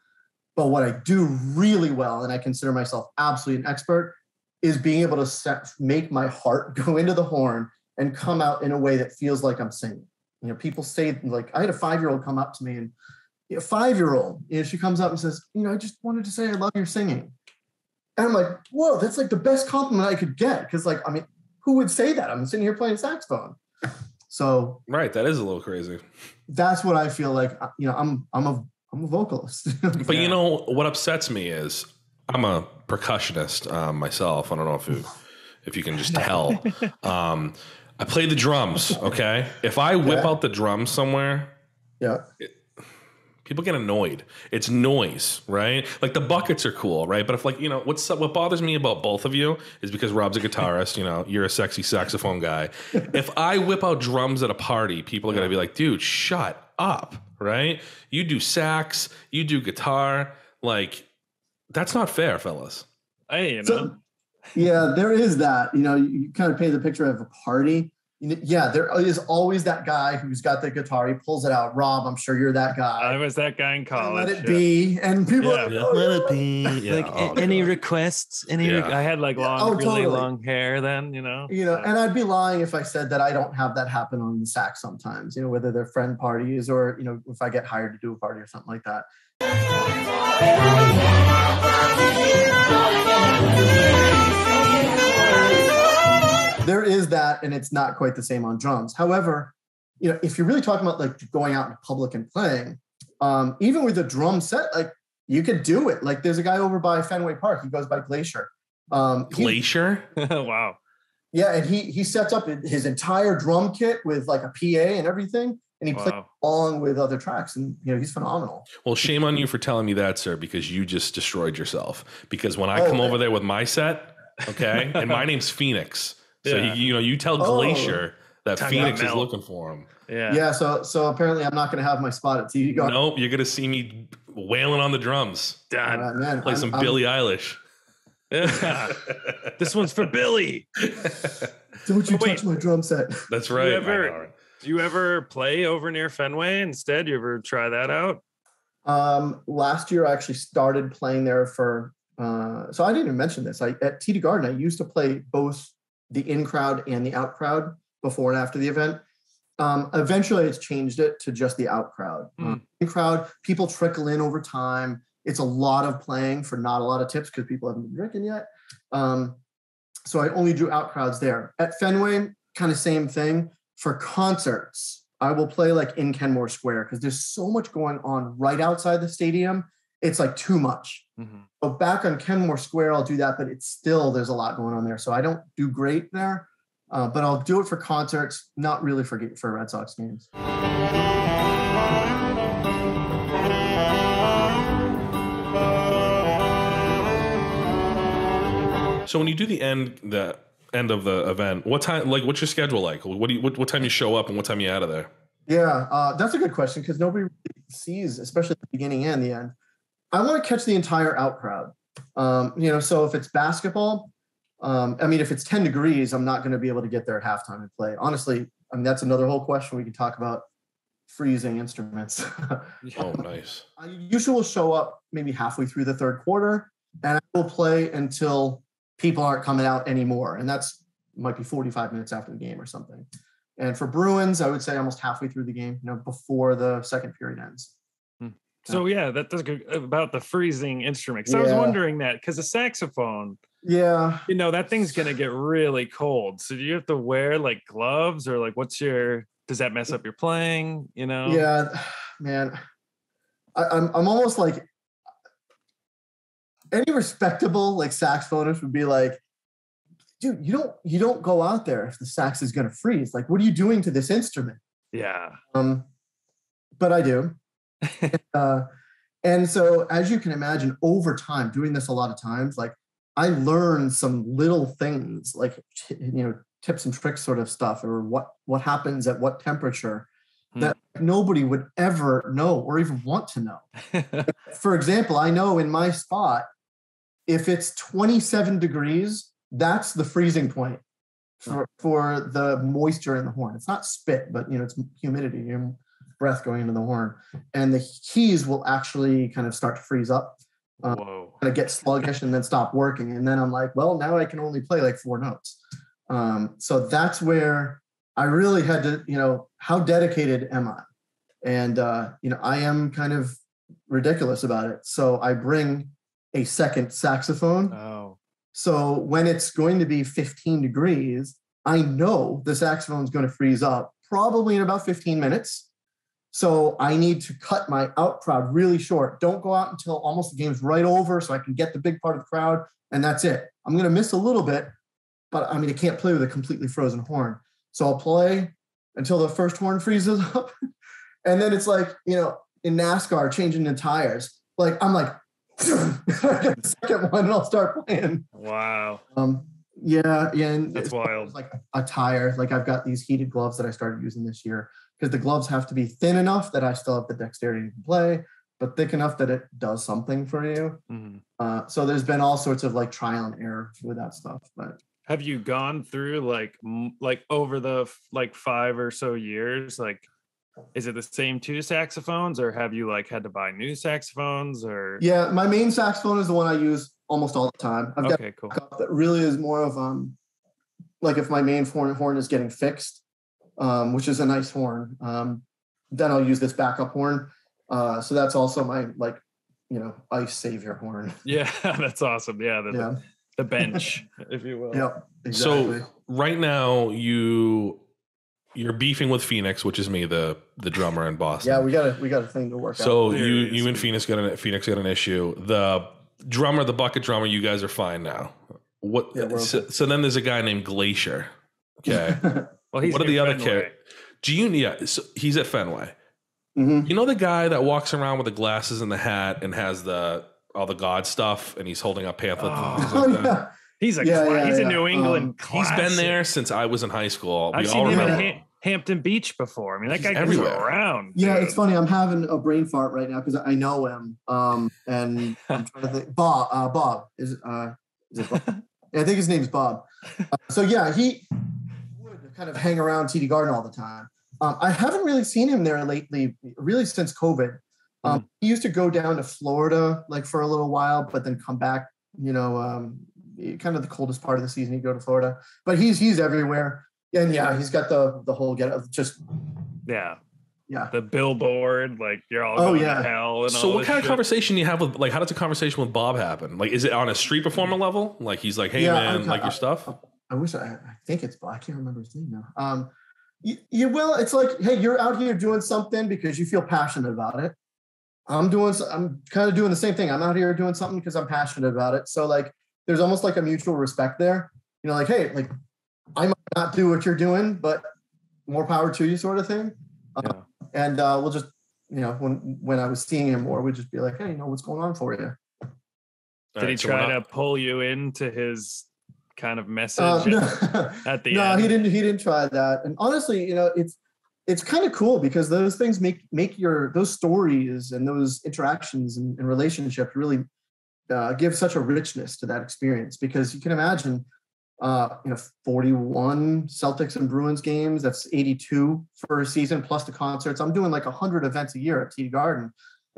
But what I do really well, and I consider myself absolutely an expert, is being able to make my heart go into the horn and come out in a way that feels like I'm singing. You know, people say, like, I had a 5-year-old come up to me, and a 5-year-old, you know, she comes up and says, you know, I just wanted to say I love your singing. And I'm like, whoa, that's like the best compliment I could get. Because, like, I mean, who would say that? I'm sitting here playing saxophone. So
right, that is a little crazy. That's
what I feel like. You know, I'm a vocalist.
But you know what upsets me is I'm a percussionist myself. I don't know if you can just tell. I play the drums. Okay, if I whip out the drums somewhere, people get annoyed. It's noise, right? Like the buckets are cool, right? But if like, you know, what bothers me about both of you is because Rob's a guitarist, you know, you're a sexy saxophone guy. If I whip out drums at a party, people are going to be like, dude, shut up, right? You do sax, you do guitar. Like, that's not fair, fellas.
Hey, you know.
So, yeah, there is that. You know, you kind of paint the picture of a party. Yeah, there is always that guy who's got the guitar. He pulls it out. Rob, I'm sure you're that guy.
I was that guy in college.
Let it be. And people are like,
let it be. Yeah. Like any requests?
I had like really long hair then, you know.
You know, and I'd be lying if I said that I don't have that happen on the sax sometimes, you know, whether they're friend parties or, you know, if I get hired to do a party or something like that. There is that, and it's not quite the same on drums. However, you know, if you're really talking about like going out in public and playing, even with a drum set, like you could do it. Like there's a guy over by Fenway Park. He goes by Glacier.
Glacier?
Wow.
Yeah, and he sets up his entire drum kit with like a PA and everything, and he plays along with other tracks, and you know he's phenomenal.
Well, shame on you for telling me that, sir, because you just destroyed yourself. Because when I come over there with my set, okay, and my name's Phoenix. So you tell Glacier that Phoenix is looking for him.
Yeah. So apparently I'm not going to have my spot at TV Guard.
Nope, you're going to see me wailing on the drums.
Dad,
right, man.
Play some Billie Eilish.
Yeah. This one's for Billy.
Don't you touch my drum set?
That's right.
Do you ever play over near Fenway instead? You ever try that out?
Last year I actually started playing there for. So I didn't even mention this. At TD Garden, I used to play both the in crowd and the out crowd before and after the event. Eventually it's changed it to just the out crowd. In crowd, people trickle in over time. It's a lot of playing for not a lot of tips because people haven't been drinking yet. So I only do out crowds there. At Fenway, kind of same thing. For concerts, I will play like in Kenmore Square because there's so much going on right outside the stadium. It's like too much.
Mm-hmm.
But back on Kenmore Square, I'll do that, but it's still, there's a lot going on there. So I don't do great there, but I'll do it for concerts, not really for Red Sox games.
So when you do the end of the event, what time? Like, what's your schedule like? What time you show up and what time you out of there?
Yeah, that's a good question because nobody really sees, especially at the beginning and the end. I want to catch the entire out crowd. So if it's basketball, if it's 10 degrees, I'm not going to be able to get there at halftime and play. Honestly, that's another whole question. We can talk about freezing instruments.
Oh, nice.
I usually will show up maybe halfway through the third quarter, and I will play until people aren't coming out anymore. And might be 45 minutes after the game or something. And for Bruins, I would say almost halfway through the game, before the second period ends.
So yeah, that does good about the freezing instrument. Because I was wondering that because the saxophone, that thing's gonna get really cold. So do you have to wear like gloves or like does that mess up your playing?
Yeah, man. I'm almost like any respectable like saxophonist would be like, dude, you don't go out there if the sax is gonna freeze. Like, what are you doing to this instrument?
Yeah.
But I do. And so as you can imagine, over time, doing this a lot of times, like I learned some little things like, tips and tricks sort of stuff, or what happens at what temperature that nobody would ever know or even want to know. For example, I know in my spot, if it's 27 degrees, that's the freezing point for the moisture in the horn. It's not spit, but it's humidity, breath going into the horn, and the keys will actually kind of start to freeze up, kind of get sluggish and then stop working. And then I'm like, well, now I can only play like 4 notes. So that's where I really had to, how dedicated am I? And, I am kind of ridiculous about it. So I bring a second saxophone.
Oh.
So when it's going to be 15 degrees, I know the saxophone is going to freeze up probably in about 15 minutes. So I need to cut my out crowd really short. Don't go out until almost the game's right over so I can get the big part of the crowd, and that's it. I'm going to miss a little bit, but I can't play with a completely frozen horn. So I'll play until the first horn freezes up. And then it's like, in NASCAR changing the tires. Like, I'm like, the second one and I'll start playing.
Wow.
Yeah. And
that's wild.
Like a tire. Like I've got these heated gloves that I started using this year because the gloves have to be thin enough that I still have the dexterity to play, but thick enough that it does something for you. Mm-hmm. So there's been all sorts of like trial and error with that stuff. But
have you gone through like over the 5 or so years, like, is it the same 2 saxophones, or have you like had to buy new saxophones? Or
my main saxophone is the one I use almost all the time. I've got
cool.
That really is more of like if my main horn is getting fixed, which is a nice horn, then I'll use this backup horn. So that's also my ice savior horn.
Yeah, that's awesome. Yeah, the bench, if you will.
Yeah, exactly.
So right now you're beefing with Phoenix, which is me, the drummer in Boston.
Yeah, we got a thing to work out.
So you and Phoenix got an issue. The drummer, the bucket drummer, you guys are fine now. What? Yeah, so then there's a guy named Glacier. Okay.
Well, he's
what are the other characters? So he's at Fenway.
Mm-hmm.
You know the guy that walks around with the glasses and the hat and has all the God stuff, and he's holding up pamphlets.
Yeah.
He's a New England classic.
He's been there since I was in high school.
I've seen him at Hampton Beach before. That guy goes around.
Yeah, dude. It's funny. I'm having a brain fart right now because I know him. And I'm trying to think. Bob is it Bob? Yeah, I think his name's Bob. So yeah, he would kind of hang around TD Garden all the time. I haven't really seen him there lately, really since COVID. He used to go down to Florida like for a little while, but then come back. Kind of the coldest part of the season, he'd go to Florida, but he's everywhere. And he's got the whole get up. Just
the billboard, like you're all going to hell. And
so what kind of conversation do you have with, like, how does a conversation with Bob happen? Like, is it on a street performer level? Like he's like, hey man, like your stuff.
I think it's, I can't remember his name now. Well, it's like, hey, you're out here doing something because you feel passionate about it. I'm kind of doing the same thing. I'm out here doing something because I'm passionate about it. So like, there's almost like a mutual respect there. You know, like, hey, like I might not do what you're doing, but more power to you, sort of thing.
Yeah.
And we'll just, you know, when I was seeing him more, we'd just be like, hey, you know, what's going on for you?
Did he try to pull you into his kind of message
no.
at the
no,
end?
he didn't try that. And honestly, you know, it's kind of cool because those things make those stories and those interactions and relationships really give such a richness to that experience, because you can imagine, 41 Celtics and Bruins games, that's 82 for a season plus the concerts. I'm doing like 100 events a year at TD Garden.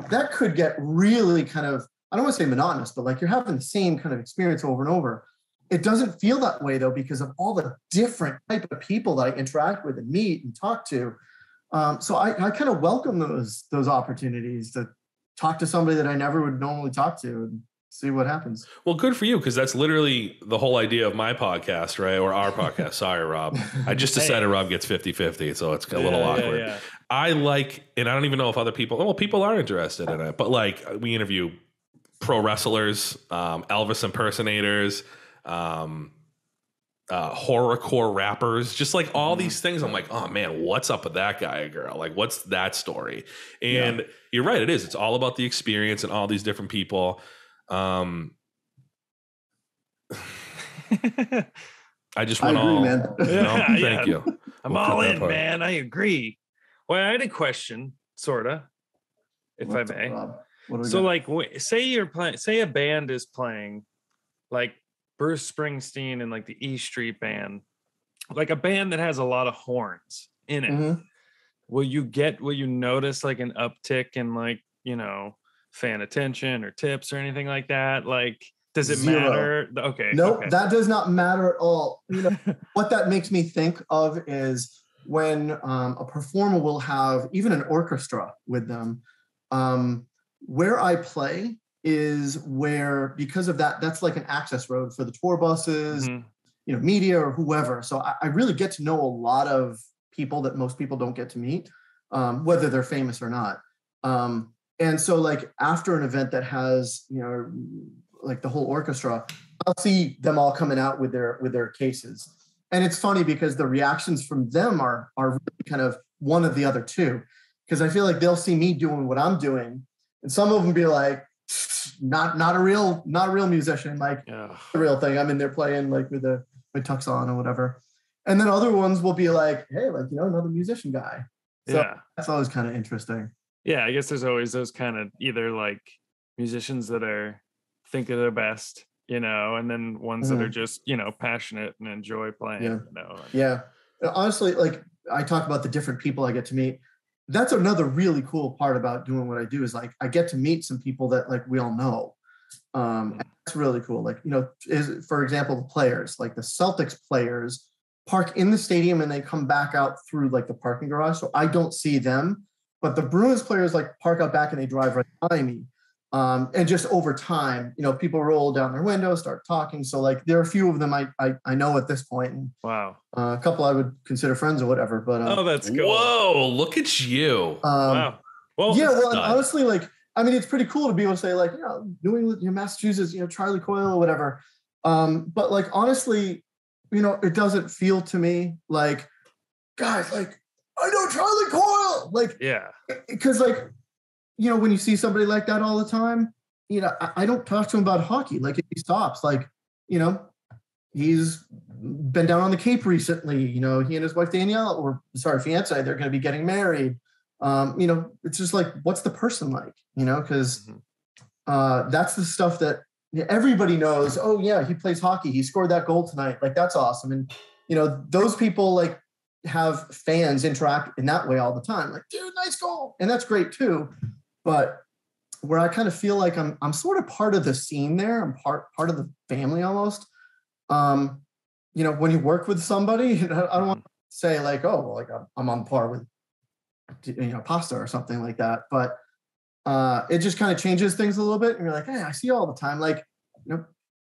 That could get really kind of, I don't want to say monotonous, but like you're having the same kind of experience over and over. It doesn't feel that way though, because of all the different type of people that I interact with and meet and talk to. So I kind of welcome those opportunities to talk to somebody that I never would normally talk to and see what happens.
Well, good for you, because that's literally the whole idea of my podcast, right? Or our podcast. Sorry, Rob. I just decided Rob gets 50-50, so it's a little awkward.
Yeah.
I like, and I don't even know if other people are interested in it, but like we interview pro wrestlers, Elvis impersonators, horrorcore rappers, just like all these things. I'm like, oh man, what's up with that guy or girl? Like, what's that story? And you're right, it is. It's all about the experience and all these different people. I just want
agree, man.
Thank you.
I'm all in, man. I agree. Well, I had a question, sorta, if I may. So, like, say a band is playing, like Bruce Springsteen and like the E Street Band, like a band that has a lot of horns in it.
Mm-hmm.
Will you notice like an uptick in like, you know, fan attention or tips or anything like that? Like, does it matter? Okay.
Nope,
okay.
That does not matter at all. You know, what that makes me think of is when a performer will have even an orchestra with them. Where I play is where, because of that, that's like an access road for the tour buses, you know, media or whoever. So I really get to know a lot of people that most people don't get to meet, whether they're famous or not. And so like after an event that has, you know, like the whole orchestra, I'll see them all coming out with their cases. And it's funny because the reactions from them are really kind of one of the other two, because I feel like they'll see me doing what I'm doing, and some of them be like, not a real musician, like the real thing. I'm in there playing like with my tux on or whatever. And then other ones will be like, hey, like, you know, another musician guy. So that's always kind of interesting.
Yeah, I guess there's always those kind of either like musicians that think they're the best, you know, and then ones that are just, you know, passionate and enjoy playing.
Yeah.
You know?
Yeah. Honestly, like I talk about the different people I get to meet. That's another really cool part about doing what I do is like I get to meet some people that like we all know. And that's really cool. Like, you know, for example, the players, like the Celtics players park in the stadium and they come back out through like the parking garage. So I don't see them. But the Bruins players like park out back and they drive right by me. And just over time, you know, people roll down their windows, start talking. So like there are a few of them I know at this point. And,
wow.
A couple I would consider friends or whatever. But
oh, that's cool.
Whoa, look at you.
Wow. Well,
yeah, well, honestly, like, I mean, it's pretty cool to be able to say like, you know, New England, you know, Massachusetts, you know, Charlie Coyle or whatever. But like, honestly, you know, it doesn't feel to me like, guys, like, I know Charlie Coyle. Like, yeah, because like, you know, when you see somebody like that all the time, you know, I don't talk to him about hockey. Like if he stops, like, you know, he's been down on the Cape recently, you know, he and his wife Danielle, fiance, they're going to be getting married. You know, it's just like, what's the person like, you know, because that's the stuff that everybody knows. Oh yeah, he plays hockey. He scored that goal tonight. Like, that's awesome. And, you know, those people like have fans interact in that way all the time. Like, dude, nice goal. And that's great too. But where I kind of feel like I'm sort of part of the scene there. I'm part of the family almost. You know, when you work with somebody, I don't want to say like, oh, well, like I'm on par with, you know, Pasta or something like that. But it just kind of changes things a little bit. And you're like, hey, I see you all the time. Like, you know,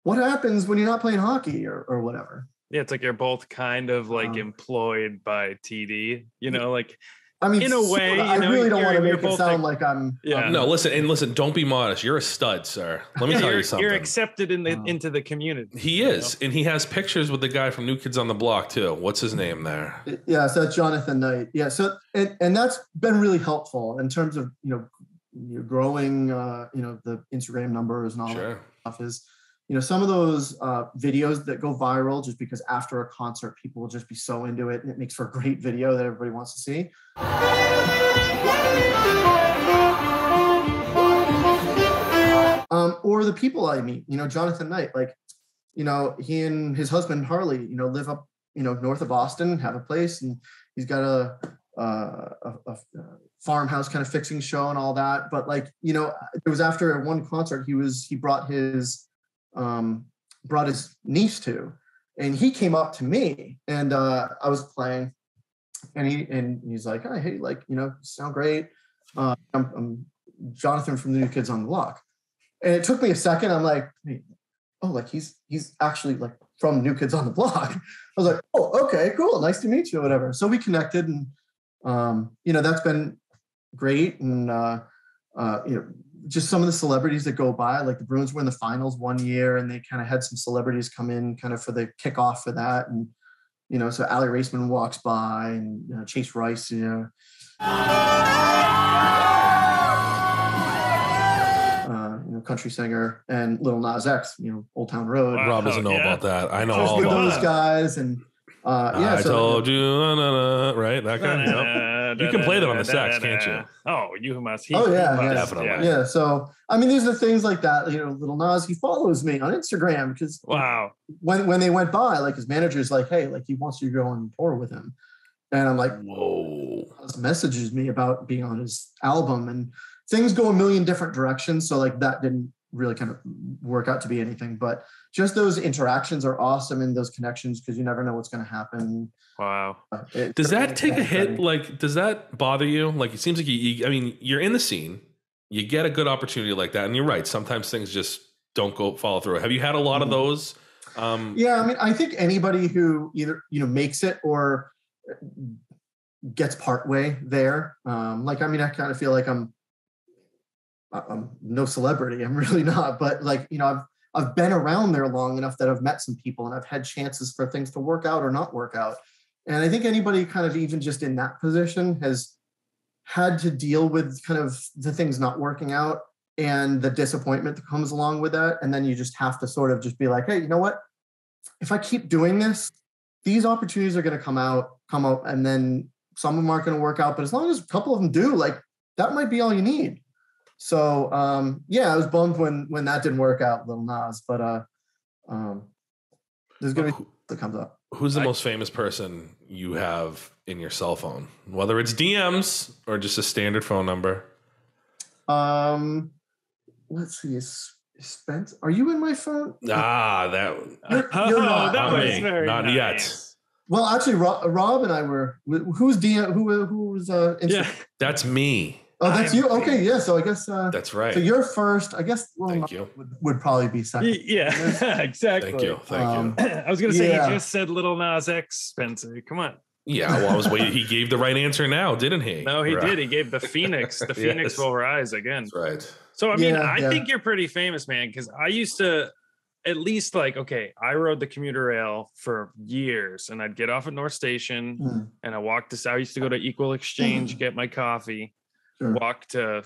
what happens when you're not playing hockey or whatever?
Yeah, it's like you're both kind of like employed by TD, like
I mean,
in a way,
I really don't want to make it sound like I'm.
No, listen. Don't be modest. You're a stud, sir. Let me tell you something.
You're accepted into the community.
He is, and he has pictures with the guy from New Kids on the Block too. What's his name there?
Yeah, so that's Jonathan Knight. Yeah, so and that's been really helpful in terms of you're growing the Instagram numbers and all that stuff. Is some of those videos that go viral just because after a concert people will just be so into it and it makes for a great video that everybody wants to see. Or the people I meet, Jonathan Knight, like, he and his husband Harley, live up, north of Boston, have a place, and he's got a farmhouse kind of fixing show and all that. But like, it was after one concert he brought his niece to, and he came up to me, and I was playing, and he's like, oh, hey, like, sound great. I'm Jonathan from the New Kids on the Block. And it took me a second. I'm like, hey, oh, like he's actually like from New Kids on the Block. I was like, oh, okay, cool. Nice to meet you, or whatever. So we connected, and that's been great. And just some of the celebrities that go by, like the Bruins were in the finals one year, and they kind of had some celebrities come in kind of for the kickoff for that. And so Allie Raceman walks by, and Chase Rice, country singer, and Lil Nas X, Old Town Road.
Wow. Rob doesn't know about that. I know all
with
about
those guys, and
I told you, right? That guy. You can play that on the sax, can't you?
Oh, you must.
Definitely.
Yeah. So I mean, these are things like that. Lil Nas, he follows me on Instagram because when they went by, like his manager's like, hey, like he wants you to go on tour with him, and I'm like, whoa. Messages me about being on his album, and things go a million different directions. So like that didn't really kind of work out to be anything, but just those interactions are awesome, and those connections, because you never know what's going to happen.
Wow.
Does that take a hit? Like, does that bother you? Like, it seems like you're in the scene, you get a good opportunity like that. And you're right. Sometimes things just don't follow through. Have you had a lot of those?
Yeah. I mean, I think anybody who either, makes it or gets partway there. I kind of feel like I'm no celebrity. I'm really not, but like, I've been around there long enough that I've met some people, and I've had chances for things to work out or not work out. And I think anybody kind of even just in that position has had to deal with kind of the things not working out and the disappointment that comes along with that. And then you just have to sort of just be like, hey, you know what? If I keep doing this, these opportunities are going to come out, and then some of them aren't going to work out. But as long as a couple of them do, like that might be all you need. So, I was bummed when that didn't work out, Lil Nas, but there's going to be that comes up.
Who's the most famous person you have in your cell phone, whether it's DMs or just a standard phone number?
Let's see. Spence, are you in my phone?
You're not.
That was very
not
nice.
yet.
Well, actually, Rob and I were. Who's DM? Who was?
That's me.
Oh, that's you. Okay, yeah. So I guess
that's right.
So you're first. I guess.
Thank you.
Would probably be second.
Yeah, exactly.
Thank you.
I was going to say you just said Little Nas X, Spencer. Come on.
Yeah, well, I was waiting. He gave the right answer now, didn't he?
No, he did. He gave the Phoenix. The Phoenix will rise again.
That's right.
So I mean, I think you're pretty famous, man. Because I used to, at least I rode the commuter rail for years, and I'd get off at North Station, and I used to go to Equal Exchange, get my coffee. Sure. Walk to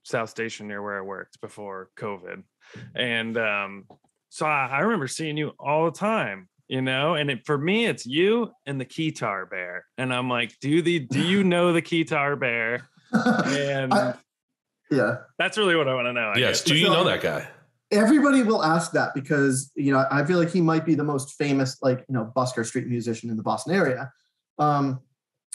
South Station near where I worked before COVID. And so I remember seeing you all the time, and for me, it's you and the Keytar Bear. And I'm like, do you know the Keytar Bear? And that's really what I want to know.
Yes. Do you know that guy?
Everybody will ask that because, I feel like he might be the most famous, busker street musician in the Boston area.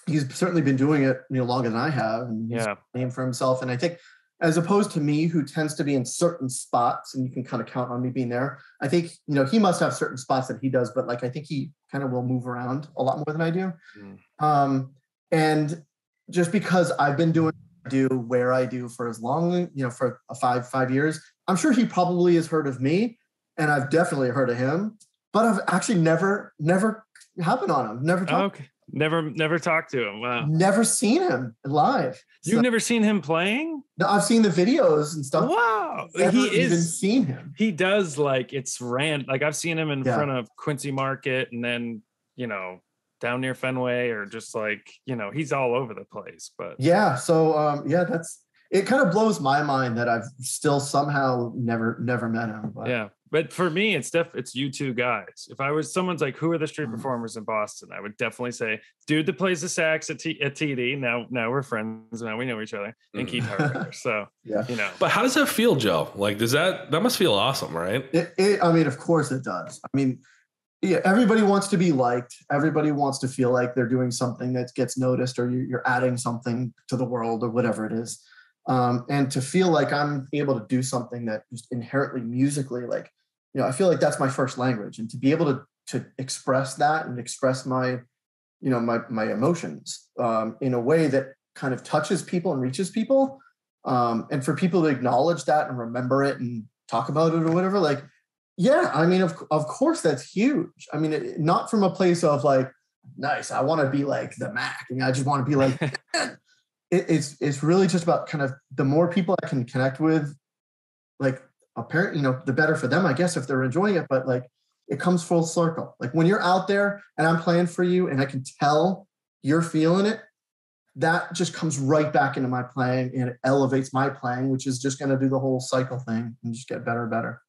He's certainly been doing it, longer than I have, and he's named for himself. And I think, as opposed to me, who tends to be in certain spots, and you can kind of count on me being there, I think, he must have certain spots that he does, but I think he kind of will move around a lot more than I do. And just because I've been doing where I do for as long, for 5 years, I'm sure he probably has heard of me, and I've definitely heard of him. but I've actually never happened on him. Never talked.
Okay. Never talked to him. Wow.
Never seen him live.
You've never seen him playing?
No, I've seen the videos and stuff.
Wow.
Never even seen him.
He does like it's like I've seen him in front of Quincy Market and then, you know, down near Fenway or just like, you know, he's all over the place. But
yeah, so it kind of blows my mind that I've still somehow never met him. But.
Yeah. But for me, it's you two guys. If I was someone's like, who are the street performers in Boston? I would definitely say, dude that plays the sax at TD. Now we're friends. Now we know each other. And Keith Harker. So, you know.
But how does that feel, Joe? Like, that must feel awesome, right?
I mean, of course it does. I mean, yeah, everybody wants to be liked. Everybody wants to feel like they're doing something that gets noticed or you're adding something to the world or whatever it is. And to feel like I'm able to do something that just inherently musically, like, you know, I feel like that's my first language, and to be able to express that and express my, you know, my emotions in a way that kind of touches people and reaches people, and for people to acknowledge that and remember it and talk about it or whatever, like, yeah, I mean, of course that's huge. I mean, not from a place of like, nice, I want to be like the Mac, and I just want to be like, it's really just about kind of the more people I can connect with, like. Apparently, you know, the better for them, I guess, if they're enjoying it. But like, it comes full circle. Like when you're out there and I'm playing for you and I can tell you're feeling it, that just comes right back into my playing and it elevates my playing, which is just going to do the whole cycle thing and just get better and better.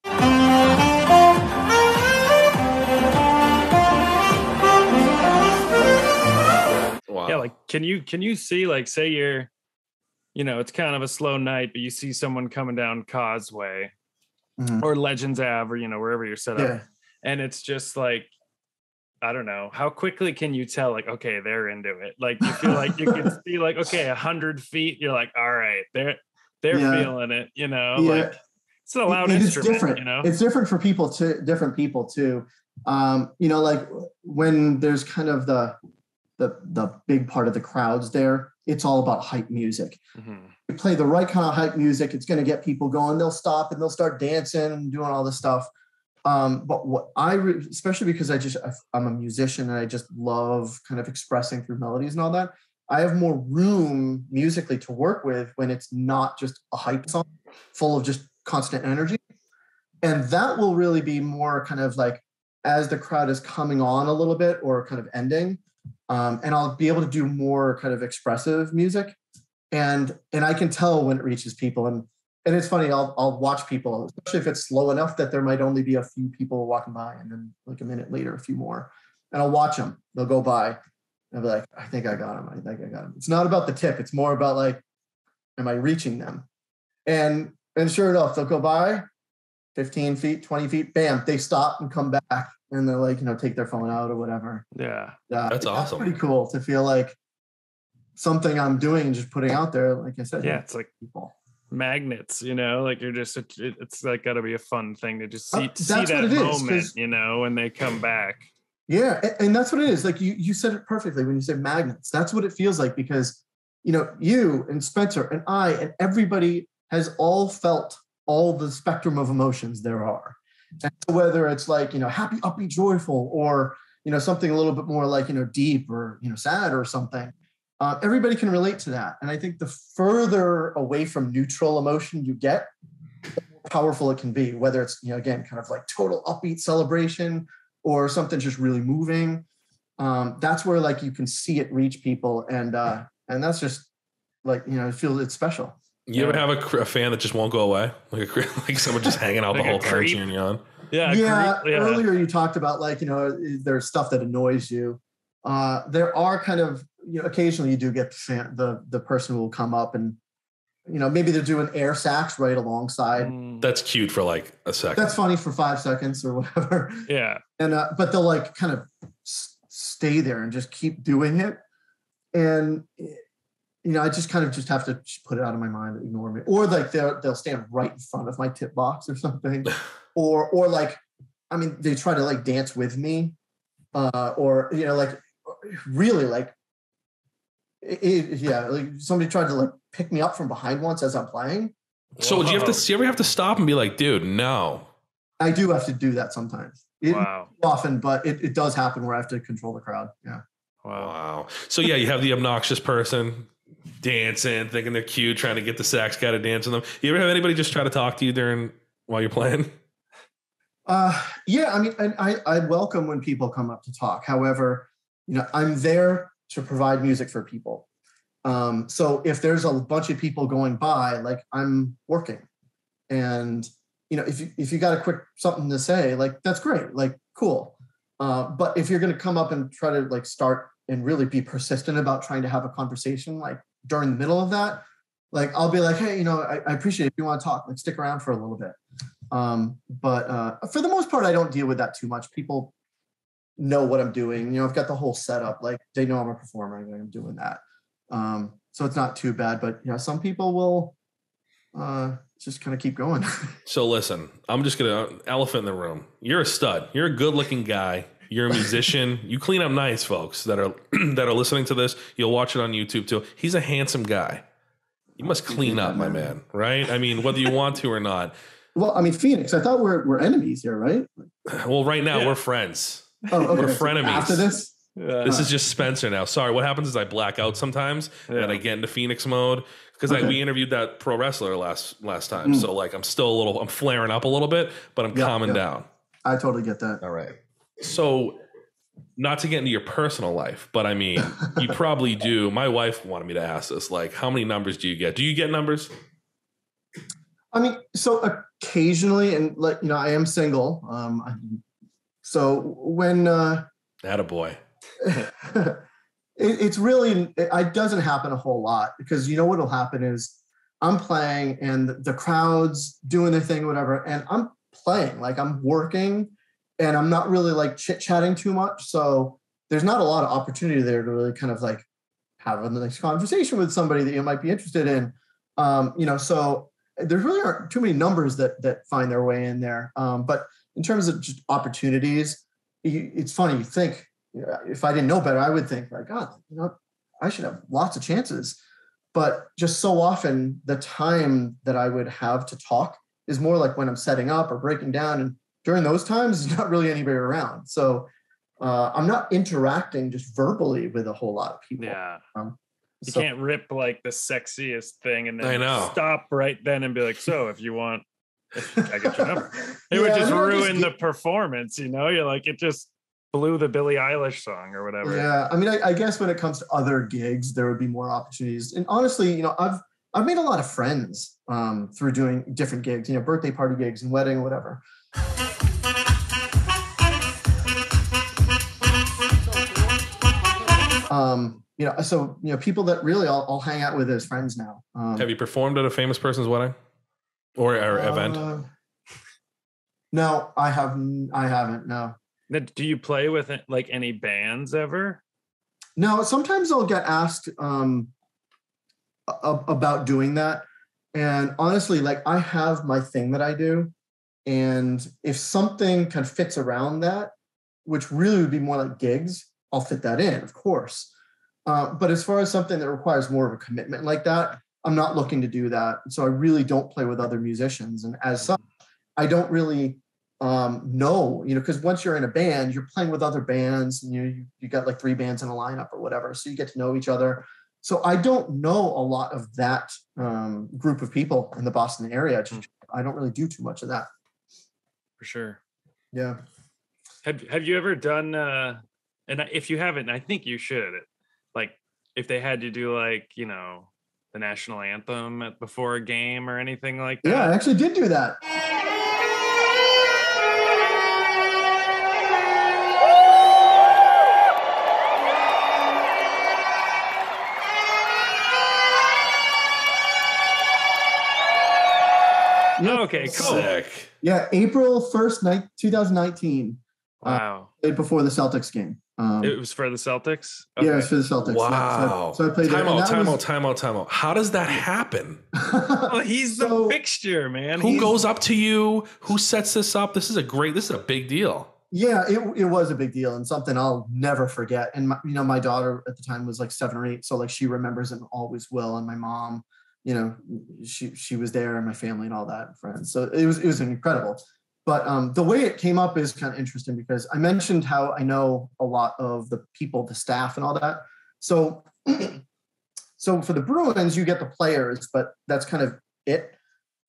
Wow.
Yeah, like can you see, like, say you're, you know, it's kind of a slow night, but you see someone coming down Causeway. Or Legends Ave, or, you know, wherever you're set up. And it's just like, I don't know, how quickly can you tell, like, okay, they're into it? Like, you feel like you can see, like, okay, 100 feet, you're like, all right, they're feeling it, you know? Like, it's a loud instrument,
different.
You know?
It's different for people too, different people too. You know, like when there's kind of the big part of the crowds there, it's all about hype music. You play the right kind of hype music, it's going to get people going. They'll stop and they'll start dancing and doing all this stuff. But what especially because I'm a musician and I just love kind of expressing through melodies and all that, I have more room musically to work with when it's not just a hype song full of just constant energy. And that will really be more kind of like as the crowd is coming on a little bit or kind of ending. And I'll be able to do more kind of expressive music. And I can tell when it reaches people. And it's funny, I'll watch people, especially if it's slow enough that there might only be a few people walking by, and then like a minute later, a few more. And I'll watch them. They'll go by. And I'll be like, I think I got him. It's not about the tip. It's more about like, am I reaching them? And sure enough, they'll go by 15 feet, 20 feet, bam, they stop and come back. And they're like, you know, take their phone out or whatever.
Yeah.
That's awesome.
Pretty cool to feel like something I'm doing and just putting out there. Like I said,
yeah, it's like people. Magnets, you know, like you're just, it's like got to be a fun thing to just see that moment, you know, when they come back.
Yeah. And that's what it is. Like you said it perfectly when you said magnets. That's what it feels like, because, you know, you and Spencer and I and everybody has all felt all the spectrum of emotions there are. And so whether it's like, you know, happy, upbeat, joyful, or, you know, something a little bit more like, you know, deep or, you know, sad or something. Everybody can relate to that. And I think the further away from neutral emotion you get, the more powerful it can be, whether it's, you know, again, kind of like total upbeat celebration or something just really moving. That's where like you can see it reach people. And that's just like, you know, it's special.
You ever have a fan that just won't go away? Like someone just hanging out like the whole time cheering you on?
Yeah. Earlier you talked about like, you know, there's stuff that annoys you. There are kind of, you know, occasionally you do get the person who will come up and, you know, maybe they're doing air sax right alongside.
That's cute for like a second.
That's funny for 5 seconds or whatever.
Yeah.
And, but they'll like kind of stay there and just keep doing it. And, you know, I just kind of just have to put it out of my mind, ignore me. Or like they'll stand right in front of my tip box or something. or like, I mean, they try to like dance with me. Or, you know, like really like, like somebody tried to like pick me up from behind once as I'm playing.
So do you ever have to stop and be like, dude, no?
I do have to do that sometimes.
Wow.
Often, but it does happen where I have to control the crowd. Yeah.
Wow. So yeah, you have the obnoxious person dancing, thinking they're cute, trying to get the sax guy to dance with them. You ever have anybody just try to talk to you while you're playing?
Yeah, I mean, I welcome when people come up to talk. However, I'm there to provide music for people. So if there's a bunch of people going by, like I'm working, and if you got a quick something to say, like that's great, like cool. But if you're going to come up and try to like start and really be persistent about trying to have a conversation, like during the middle of that, like I'll be like, hey, I appreciate it. If you want to talk, like stick around for a little bit. But for the most part, I don't deal with that too much. People know what I'm doing. I've got the whole setup. Like they know I'm a performer and I'm doing that. So it's not too bad. But some people will just kind of keep going.
So listen, I'm just gonna elephant in the room. You're a stud. You're a good-looking guy. You're a musician. You clean up nice, folks that are listening to this. You'll watch it on YouTube too. He's a handsome guy. You must clean up, my man. Right? I mean, whether you want to or not.
Well, I mean, Phoenix, I thought we're enemies here, right?
Well, right now we're friends.
Oh, okay.
We're frenemies.
After this?
This is just Spencer now. Sorry, what happens is I black out sometimes and I get into Phoenix mode because we interviewed that pro wrestler last time. So like I'm flaring up a little bit, but I'm calming down.
I totally get that.
All right. So not to get into your personal life, but I mean, you probably do. My wife wanted me to ask this, like, how many numbers do you get? Do you get numbers?
I mean, so occasionally, and like, I am single. So when,
attaboy.
It's really, it doesn't happen a whole lot because what'll happen is I'm playing and the crowd's doing their thing, whatever. And I'm playing, like I'm working and I'm not really like chit chatting too much. So there's not a lot of opportunity there to really kind of like have a nice conversation with somebody that you might be interested in. So there really aren't too many numbers that find their way in there. But in terms of just opportunities, it's funny. You think, if I didn't know better, I would think like, God, I should have lots of chances. But just so often the time that I would have to talk is more like when I'm setting up or breaking down. And during those times, there's not really anybody around. So I'm not interacting just verbally with a whole lot of people.
Yeah. You can't rip like the sexiest thing and then
I
stop right then and be like, so if you want, I get your number. It would just ruin the performance, You're like, it just blew the Billie Eilish song or whatever.
Yeah, I mean, I guess when it comes to other gigs, there would be more opportunities. And honestly, I've made a lot of friends through doing different gigs, birthday party gigs and wedding, whatever. So people that really I'll hang out with as friends now.
Have you performed at a famous person's wedding or event?
No, I haven't. No.
Do you play with like any bands ever?
No, sometimes I'll get asked about doing that. And honestly, like I have my thing that I do. And if something kind of fits around that, which really would be more like gigs, I'll fit that in, of course. But as far as something that requires more of a commitment like that, I'm not looking to do that. So I really don't play with other musicians. And as such, I don't really know, because once you're in a band, you're playing with other bands and you got like 3 bands in a lineup or whatever. So you get to know each other. So I don't know a lot of that group of people in the Boston area. I don't really do too much of that.
For sure.
Yeah.
Have you ever done, and if you haven't, I think you should, like if they had you do like, the national anthem before a game or anything like that?
Yeah, I actually did do that.
Yeah. Okay, cool.
Sick.
Yeah, April 1st, 2019.
Wow.
Played before the Celtics game.
It was for the Celtics? Okay.
Yeah, it was for the Celtics.
Wow.
So I played
time out. How does that happen?
Well, he's the fixture, man.
Who goes up to you? Who sets this up? This is a big deal.
Yeah, it was a big deal and something I'll never forget. And my daughter at the time was like 7 or 8, so like she remembers it and always will. And my mom, she was there and my family and all that, and friends. So it was incredible. But the way it came up is kind of interesting because I mentioned how I know a lot of the people, the staff and all that. So, so for the Bruins, you get the players, but that's kind of it.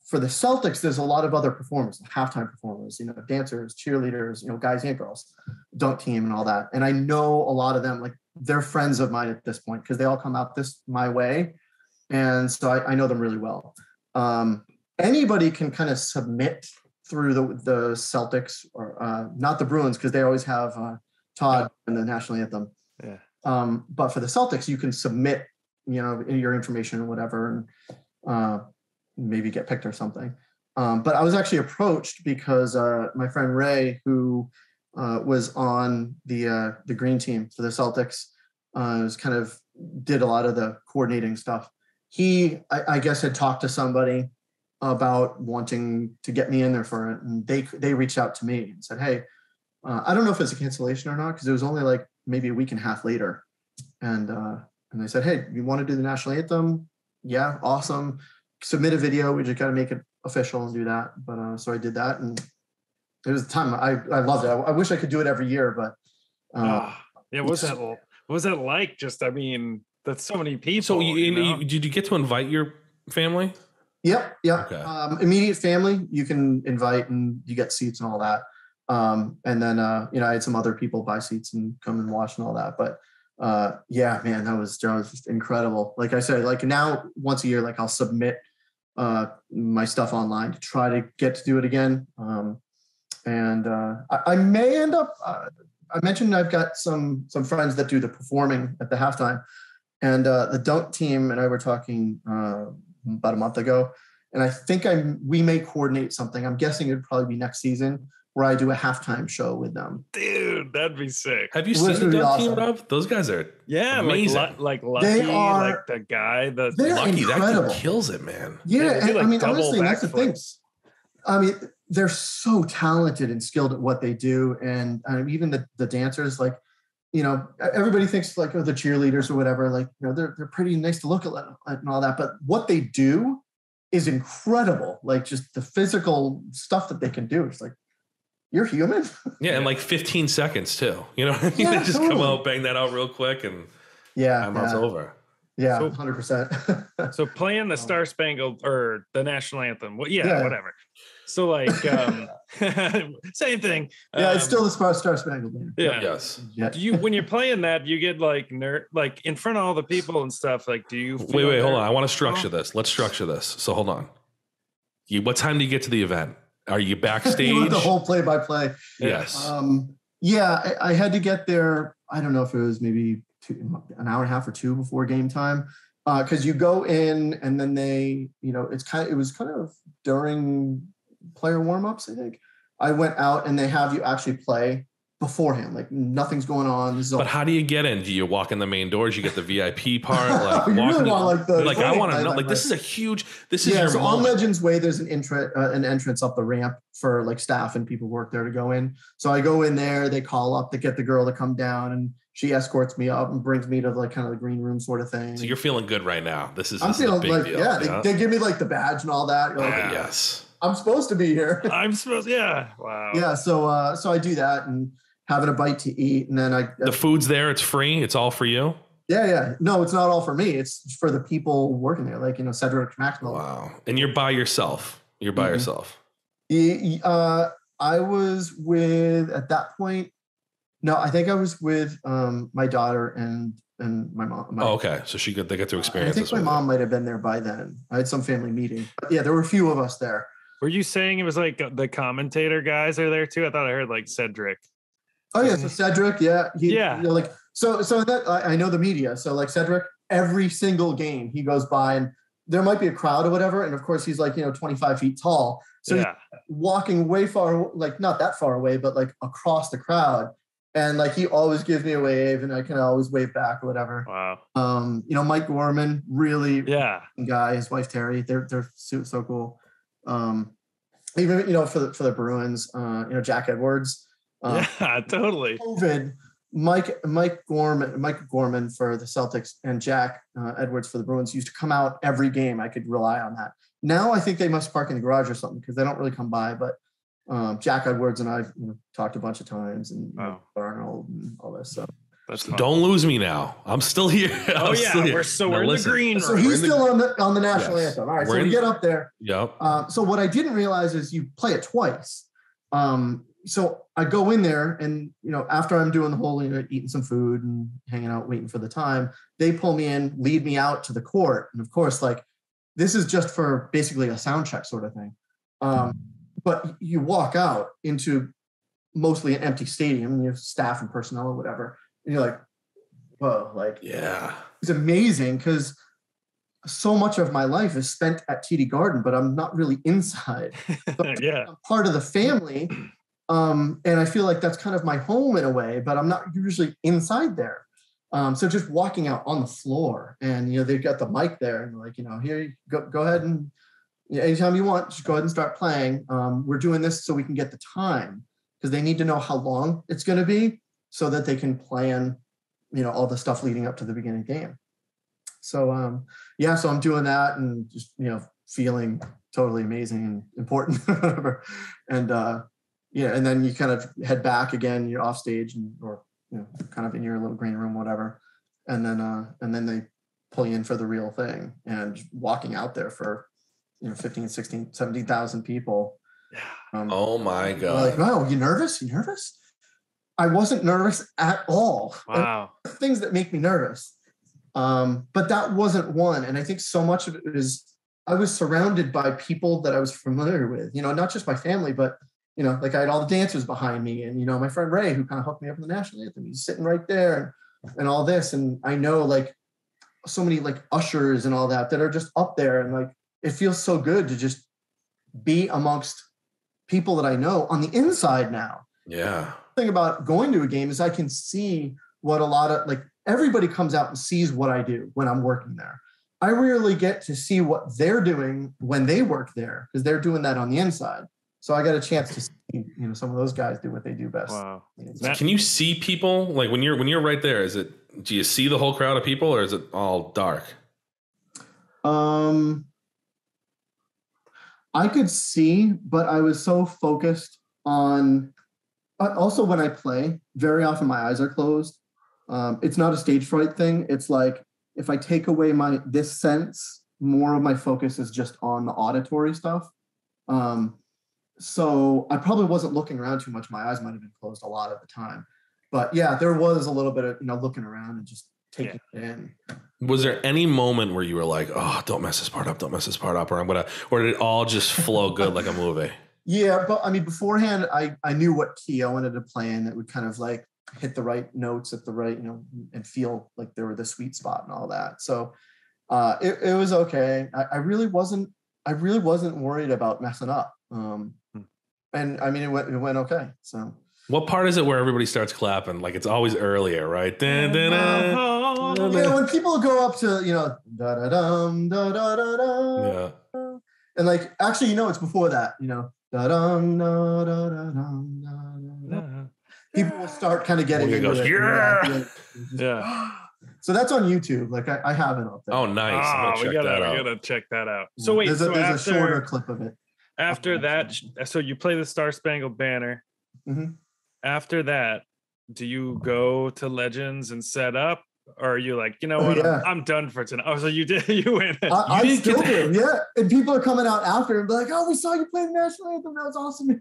For the Celtics, there's a lot of other performers, halftime performers, dancers, cheerleaders, guys and girls, dunk team and all that. And I know a lot of them, like they're friends of mine at this point because they all come out my way. And so I know them really well. Anybody can kind of submit through the Celtics or not the Bruins because they always have Todd and the national anthem.
Yeah.
But for the Celtics, you can submit, your information or whatever, and maybe get picked or something. But I was actually approached because my friend Ray, who was on the green team for the Celtics, did a lot of the coordinating stuff. He, I guess, had talked to somebody about wanting to get me in there for it, and they reached out to me and said, "Hey, I don't know if it's a cancellation or not because it was only like maybe a week and a half later," and they said, "Hey, you want to do the national anthem? Yeah, awesome. Submit a video. We just got to make it official and do that." But so I did that, and it was the time I loved it. I wish I could do it every year, but
yeah. What was that like? Just, I mean, that's so many people.
So did you get to invite your family?
Yep.
Okay.
Immediate family you can invite, and you get seats and all that. And then I had some other people buy seats and come and watch and all that. But yeah, man, that was just incredible. Like I said, like now once a year, like I'll submit my stuff online to try to get to do it again. And I may end up. I mentioned I've got some friends that do the performing at the halftime, and the dunk team and I were talking about a month ago, and I think we may coordinate something. I'm guessing it'd probably be next season where I do a halftime show with them.
Dude, that'd be sick.
Have you seen the dunk team, Rob? Those guys are amazing.
Like Lucky, like the guy that's
Lucky,
incredible.
That kid kills it, man.
Yeah,
and,
I mean, honestly, that's the thing.
backflips.
I mean, they're so talented and skilled at what they do, and even the dancers, like, everybody thinks like, the cheerleaders or whatever, like, they're pretty nice to look at and all that, but what they do is incredible. Like, just the physical stuff that they can do. It's like, you're human.
Yeah, in like 15 seconds too. Yeah, they just totally come out, bang that out real quick, and it's over.
Yeah,
so,
100%.
So playing the Star Spangled or the national anthem, whatever. So like, same thing.
Yeah, it's still the Star Spangled Banner.
Yeah.
Yes.
Yeah. Do you, when you're playing that, you get like like in front of all the people and stuff? Like, do you?
Wait, hold on. I want to structure this. Let's structure this. So hold on. What time do you get to the event? Are you backstage?
You want the whole play-by-play.
Yes.
Yeah, I had to get there. I don't know if it was maybe an hour and a half or two before game time, because you go in and then they, it was kind of during player warm-ups. I think I went out and they have you actually play beforehand, like nothing's going on.
But how do you get in? Do you walk in the main doors? You get the VIP part. Like,
you really want
I want to know. Like, this is a huge. This is your
so
moment.
on Legends Way, there's an entrance up the ramp for like staff and people work there to go in. So I go in there. They call up. They get the girl to come down, and she escorts me up and brings me to like kind of the green room sort of thing.
So you're feeling good right now.
I'm feeling
a big
like
deal.
They give me like the badge and all that. You're like,
Yes.
I'm supposed to be here.
Yeah. Wow.
Yeah. So I do that and having a bite to eat, and then
the food's there. It's free. It's all for you.
Yeah. No, it's not all for me. It's for the people working there, like Cedric Maxwell.
Wow. And you're by yourself. You're by yourself.
I was with at that point. No, I think I was with my daughter and my mom.
Okay. So they get to experience.
I think my mom might have been there by then. I had some family meeting. But yeah, there were a few of us there.
Were you saying it was like the commentator guys are there too? I thought I heard like Cedric.
Oh yeah, so Cedric, yeah, like so that I know the media. So like Cedric, every single game he goes by, and there might be a crowd or whatever, and of course he's like 25 feet tall, so he's walking way far, like not that far away, but like across the crowd, and like he always gives me a wave, and I can always wave back or whatever.
Wow.
Mike Gorman, really, guy, his wife Terry, they're so cool. Even for the Bruins, Jack Edwards.
Totally.
COVID, Mike Gorman for the Celtics and Jack Edwards for the Bruins used to come out every game. I could rely on that. Now I think they must park in the garage or something because they don't really come by. But Jack Edwards and I've talked a bunch of times, and
Wow.
Arnold and all this stuff.
That's fun.
Don't lose me now. I'm still here.
Oh yeah, we're in the green room.
So he's still on the national anthem. All right, so we get up there.
Yep.
So what I didn't realize is you play it twice. So I go in there, and after I'm doing the whole eating some food and hanging out waiting for the time, they pull me in, lead me out to the court, and of course, like, this is just for basically a sound check sort of thing. But you walk out into mostly an empty stadium, you have staff and personnel or whatever, and you're like, whoa, like,
yeah,
it's amazing, because so much of my life is spent at TD Garden, but I'm not really inside.
Yeah,
I'm part of the family, and I feel like that's kind of my home in a way, but I'm not usually inside there. So just walking out on the floor, and they've got the mic there, and like, here you go ahead and anytime you want, just go ahead and start playing. We're doing this so we can get the time, because they need to know how long it's going to be so that they can plan, all the stuff leading up to the beginning game. So, so I'm doing that, and just, feeling totally amazing and important, whatever. And, and then you kind of head back again, you're off stage, or kind of in your little green room, whatever. And then they pull you in for the real thing, and walking out there for, 15, 16, 17,000 people.
Oh my God.
Like, wow, you nervous? You nervous? I wasn't nervous at all.
Wow.
Things that make me nervous. But that wasn't one. And I think so much of it is I was surrounded by people that I was familiar with, not just my family, but, like, I had all the dancers behind me, and, my friend Ray, who kind of hooked me up in the national anthem, he's sitting right there, and all this. And I know, like, so many, like, ushers and all that are just up there, and, like, it feels so good to just be amongst people that I know on the inside now.
Yeah.
The thing about going to a game is I can see what a lot of, like, everybody comes out and sees what I do when I'm working there. I rarely get to see what they're doing when they work there, because they're doing that on the inside. So I got a chance to see, some of those guys do what they do best.
Wow.
Can you see people, like, when you're right there? Do you see the whole crowd of people, or is it all dark?
I could see, but I was so focused on. Also, when I play, very often my eyes are closed. It's not a stage fright thing. It's like, if I take away this sense, more of my focus is just on the auditory stuff. So I probably wasn't looking around too much. My eyes might have been closed a lot of the time. But yeah, there was a little bit of, looking around and just taking it in. Was
there any moment where you were like, oh, don't mess this part up, or did it all just flow good like a movie?
Yeah, but I mean, beforehand, I knew what key I wanted to play in that would kind of like hit the right notes at the right, and feel like they were the sweet spot and all that. So it was okay. I really wasn't worried about messing up. And I mean, it went okay. So
what part is it where everybody starts clapping? Like, it's always earlier, right?
Yeah, when people go up to, da da dum da da da da.
Yeah.
And like, actually, it's before that, da dum da da da dum da da. People will start kind of getting into it.
Yeah.
So that's on YouTube. Like, I have it up there.
Oh, nice.
We gotta check that out. So wait,
there's a shorter clip of it.
After that, so you play the Star Spangled Banner.
Mm-hmm.
After that, do you go to Legends and set up, or are you like, what,
yeah.
I'm done for tonight? Oh, so you went.
I still do, yeah. And people are coming out after and be like, oh, we saw you play the national anthem. That was awesome.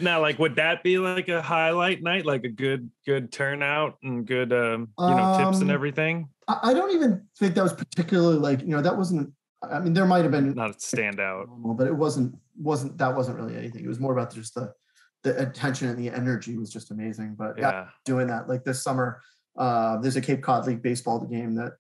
Now, like, would that be like a highlight night, like a good turnout and good, tips and everything?
I don't even think that was particularly like, that wasn't. I mean, there might have been
not a standout,
but it wasn't really anything. It was more about just the attention and the energy was just amazing. But yeah, doing that like this summer. There's a Cape Cod League baseball game that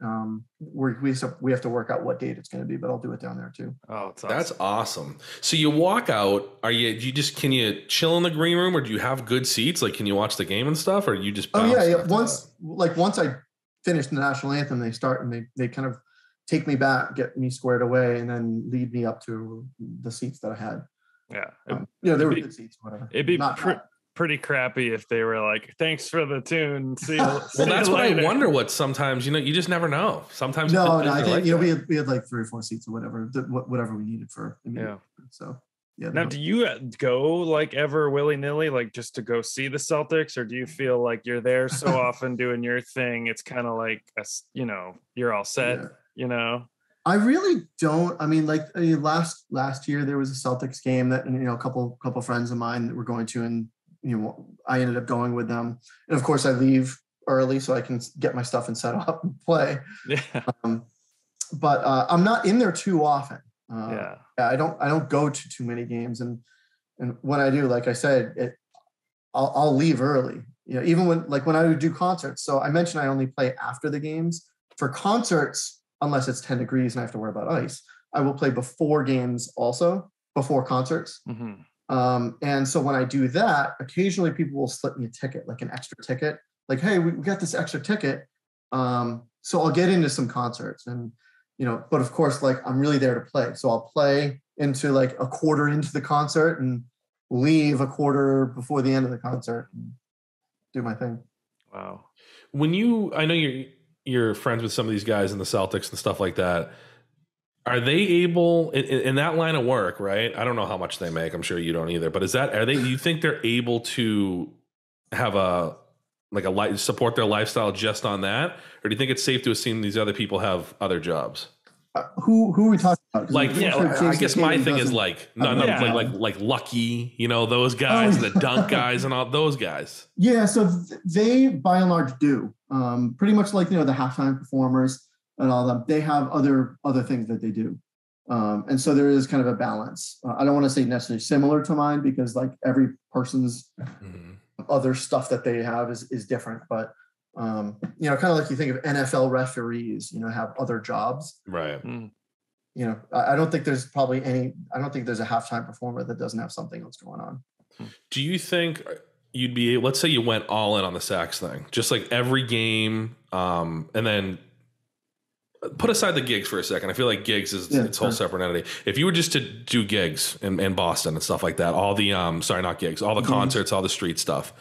we have to work out what date it's going to be, but I'll do it down there too.
Oh,
that's awesome. So you walk out. Can you chill in the green room, or do you have good seats? Like, can you watch the game and stuff, or you just?
Once I finish the national anthem, they start and they kind of take me back, get me squared away, and then lead me up to the seats that I had.
Yeah,
there were good seats. Whatever.
It'd be pretty crappy if they were like, "Thanks for the tune." See you,
Well, that's what I wonder. What sometimes you just never know. Sometimes
no, I think we had like 3 or 4 seats or whatever we needed for. So yeah.
Now, do you go like ever willy nilly, like just to go see the Celtics, or do you feel like you're there so often doing your thing? It's kind of like you're all set.
I really don't. I mean, like last year there was a Celtics game that a couple friends of mine that were going to, and I ended up going with them. And of course, I leave early so I can get my stuff and set up and play.
Yeah.
But I'm not in there too often.
Yeah.
I don't go to too many games, and when I do, like I said, I'll leave early. Even when I would do concerts. So I mentioned I only play after the games. For concerts, unless it's 10 degrees and I have to worry about ice, I will play before games also, before concerts.
Mm-hmm.
And so when I do that, occasionally people will slip me a ticket, like an extra ticket. Like, hey, we got this extra ticket. So I'll get into some concerts and, but of course, like I'm really there to play. So I'll play into like a quarter into the concert and leave a quarter before the end of the concert and do my thing.
Wow.
I know you're friends with some of these guys in the Celtics and stuff like that. Are they able in that line of work, right? I don't know how much they make. I'm sure you don't either. But you think they're able to have support their lifestyle just on that? Or do you think it's safe to assume these other people have other jobs?
Who are we talking about?
I guess my thing is like Lucky, those guys, and the dunk guys and all those guys.
Yeah, so they by and large do. Pretty much like the halftime performers and all that. They have other things that they do, and so there is kind of a balance. I don't want to say necessarily similar to mine because like every person's other stuff that they have is different, but. Kind of like you think of NFL referees, have other jobs.
Right.
I don't think there's I don't think there's a halftime performer that doesn't have something else going on.
Do you think you'd be able, let's say you went all in on the sax thing, just like every game, and then put aside the gigs for a second. I feel like gigs is its whole separate entity. If you were just to do gigs in Boston and stuff like that, all the, sorry, not gigs, all the concerts, all the street stuff,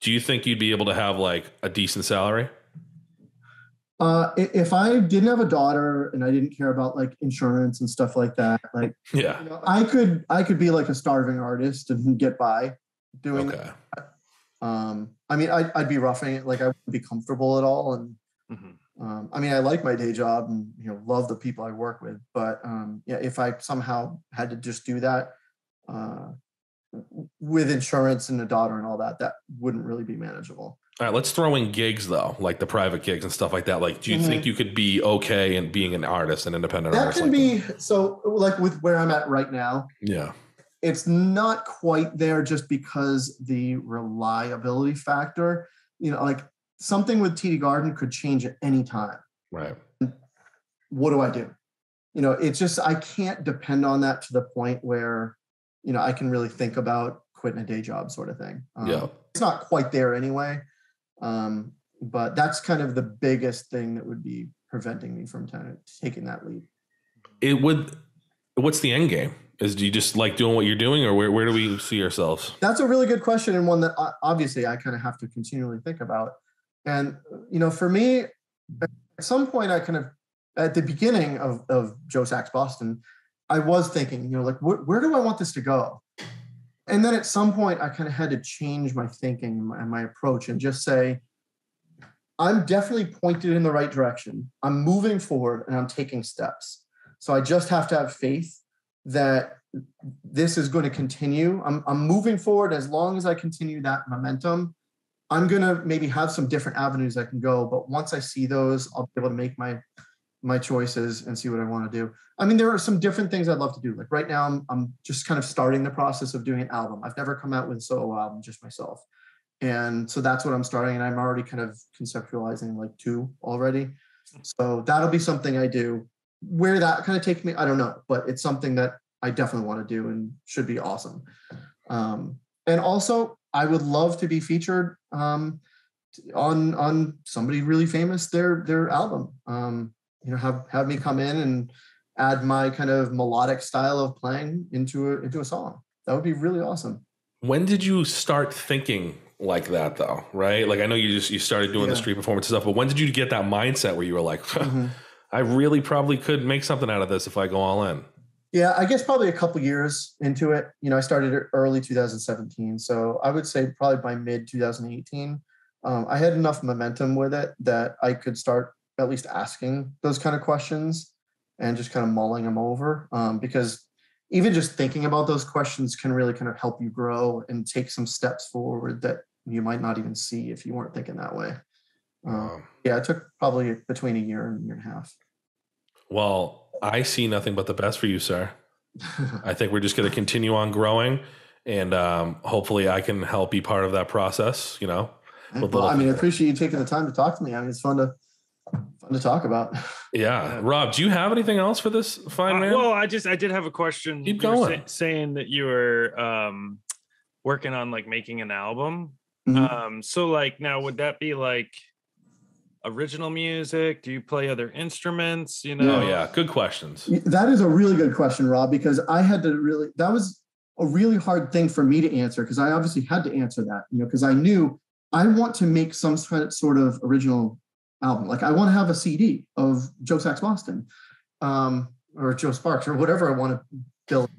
do you think you'd be able to have like a decent salary?
If I didn't have a daughter and I didn't care about like insurance and stuff like that, like I could be like a starving artist and get by doing that. I mean, I'd be roughing it, like I wouldn't be comfortable at all. And I mean, I like my day job and love the people I work with, but if I somehow had to just do that with insurance and a daughter and all that, that wouldn't really be manageable.
All right, let's throw in gigs though, like the private gigs and stuff like that. Like, do you think you could be okay in being an artist, an independent artist?
That can be so. Like with where I'm at right now, it's not quite there just because the reliability factor. Like something with TD Garden could change at any time.
Right.
What do? It's just I can't depend on that to the point where I can really think about quitting a day job sort of thing. It's not quite there anyway. But that's kind of the biggest thing that would be preventing me from taking that leap.
What's the end game? Do you just like doing what you're doing, or where do we see ourselves?
That's a really good question, and one that obviously I kind of have to continually think about. And, for me, at some point at the beginning of Joe Sax Boston, I was thinking, like, where do I want this to go? And then at some point I kind of had to change my thinking and my approach and just say, I'm definitely pointed in the right direction. I'm moving forward and I'm taking steps. So I just have to have faith that this is going to continue. I'm moving forward. As long as I continue that momentum, I'm going to maybe have some different avenues I can go. But once I see those, I'll be able to make my choices and see what I want to do. I mean, there are some different things I'd love to do. Like right now, I'm just kind of starting the process of doing an album. I've never come out with a solo album, just myself. And so that's what I'm starting. And I'm already kind of conceptualizing like 2 already. So that'll be something I do. Where that kind of takes me, I don't know, but it's something that I definitely want to do and should be awesome. And also I would love to be featured on somebody really famous, their album. Have me come in and add my kind of melodic style of playing into a song. That would be really awesome.
When did you start thinking like that though? Right? Like I know you started doing the street performance stuff, but when did you get that mindset where you were like, I really probably could make something out of this if I go all in?
Yeah, I guess probably a couple years into it. I started early 2017. So I would say probably by mid 2018, I had enough momentum with it that I could start at least asking those kind of questions and just kind of mulling them over. Because even just thinking about those questions can really kind of help you grow and take some steps forward that you might not even see if you weren't thinking that way. Yeah, it took probably between a year and a year and a half.
Well, I see nothing but the best for you, sir. I think we're just going to continue on growing, and hopefully I can help be part of that process, Well,
I appreciate you taking the time to talk to me. It's fun to talk about.
Yeah. Rob, do you have anything else for this fine man?
Well, I did have a question.
Keep going.
Saying that you were working on like making an album. So like now would that be like original music? Do you play other instruments?
Oh yeah, good questions.
That is a really good question, Rob, because I had to that was a really hard thing for me to answer, because I obviously had to answer that, because I knew I want to make some sort of original album. Like I want to have a CD of Joe Sax Boston, or Joe Sparks, or whatever I want to build.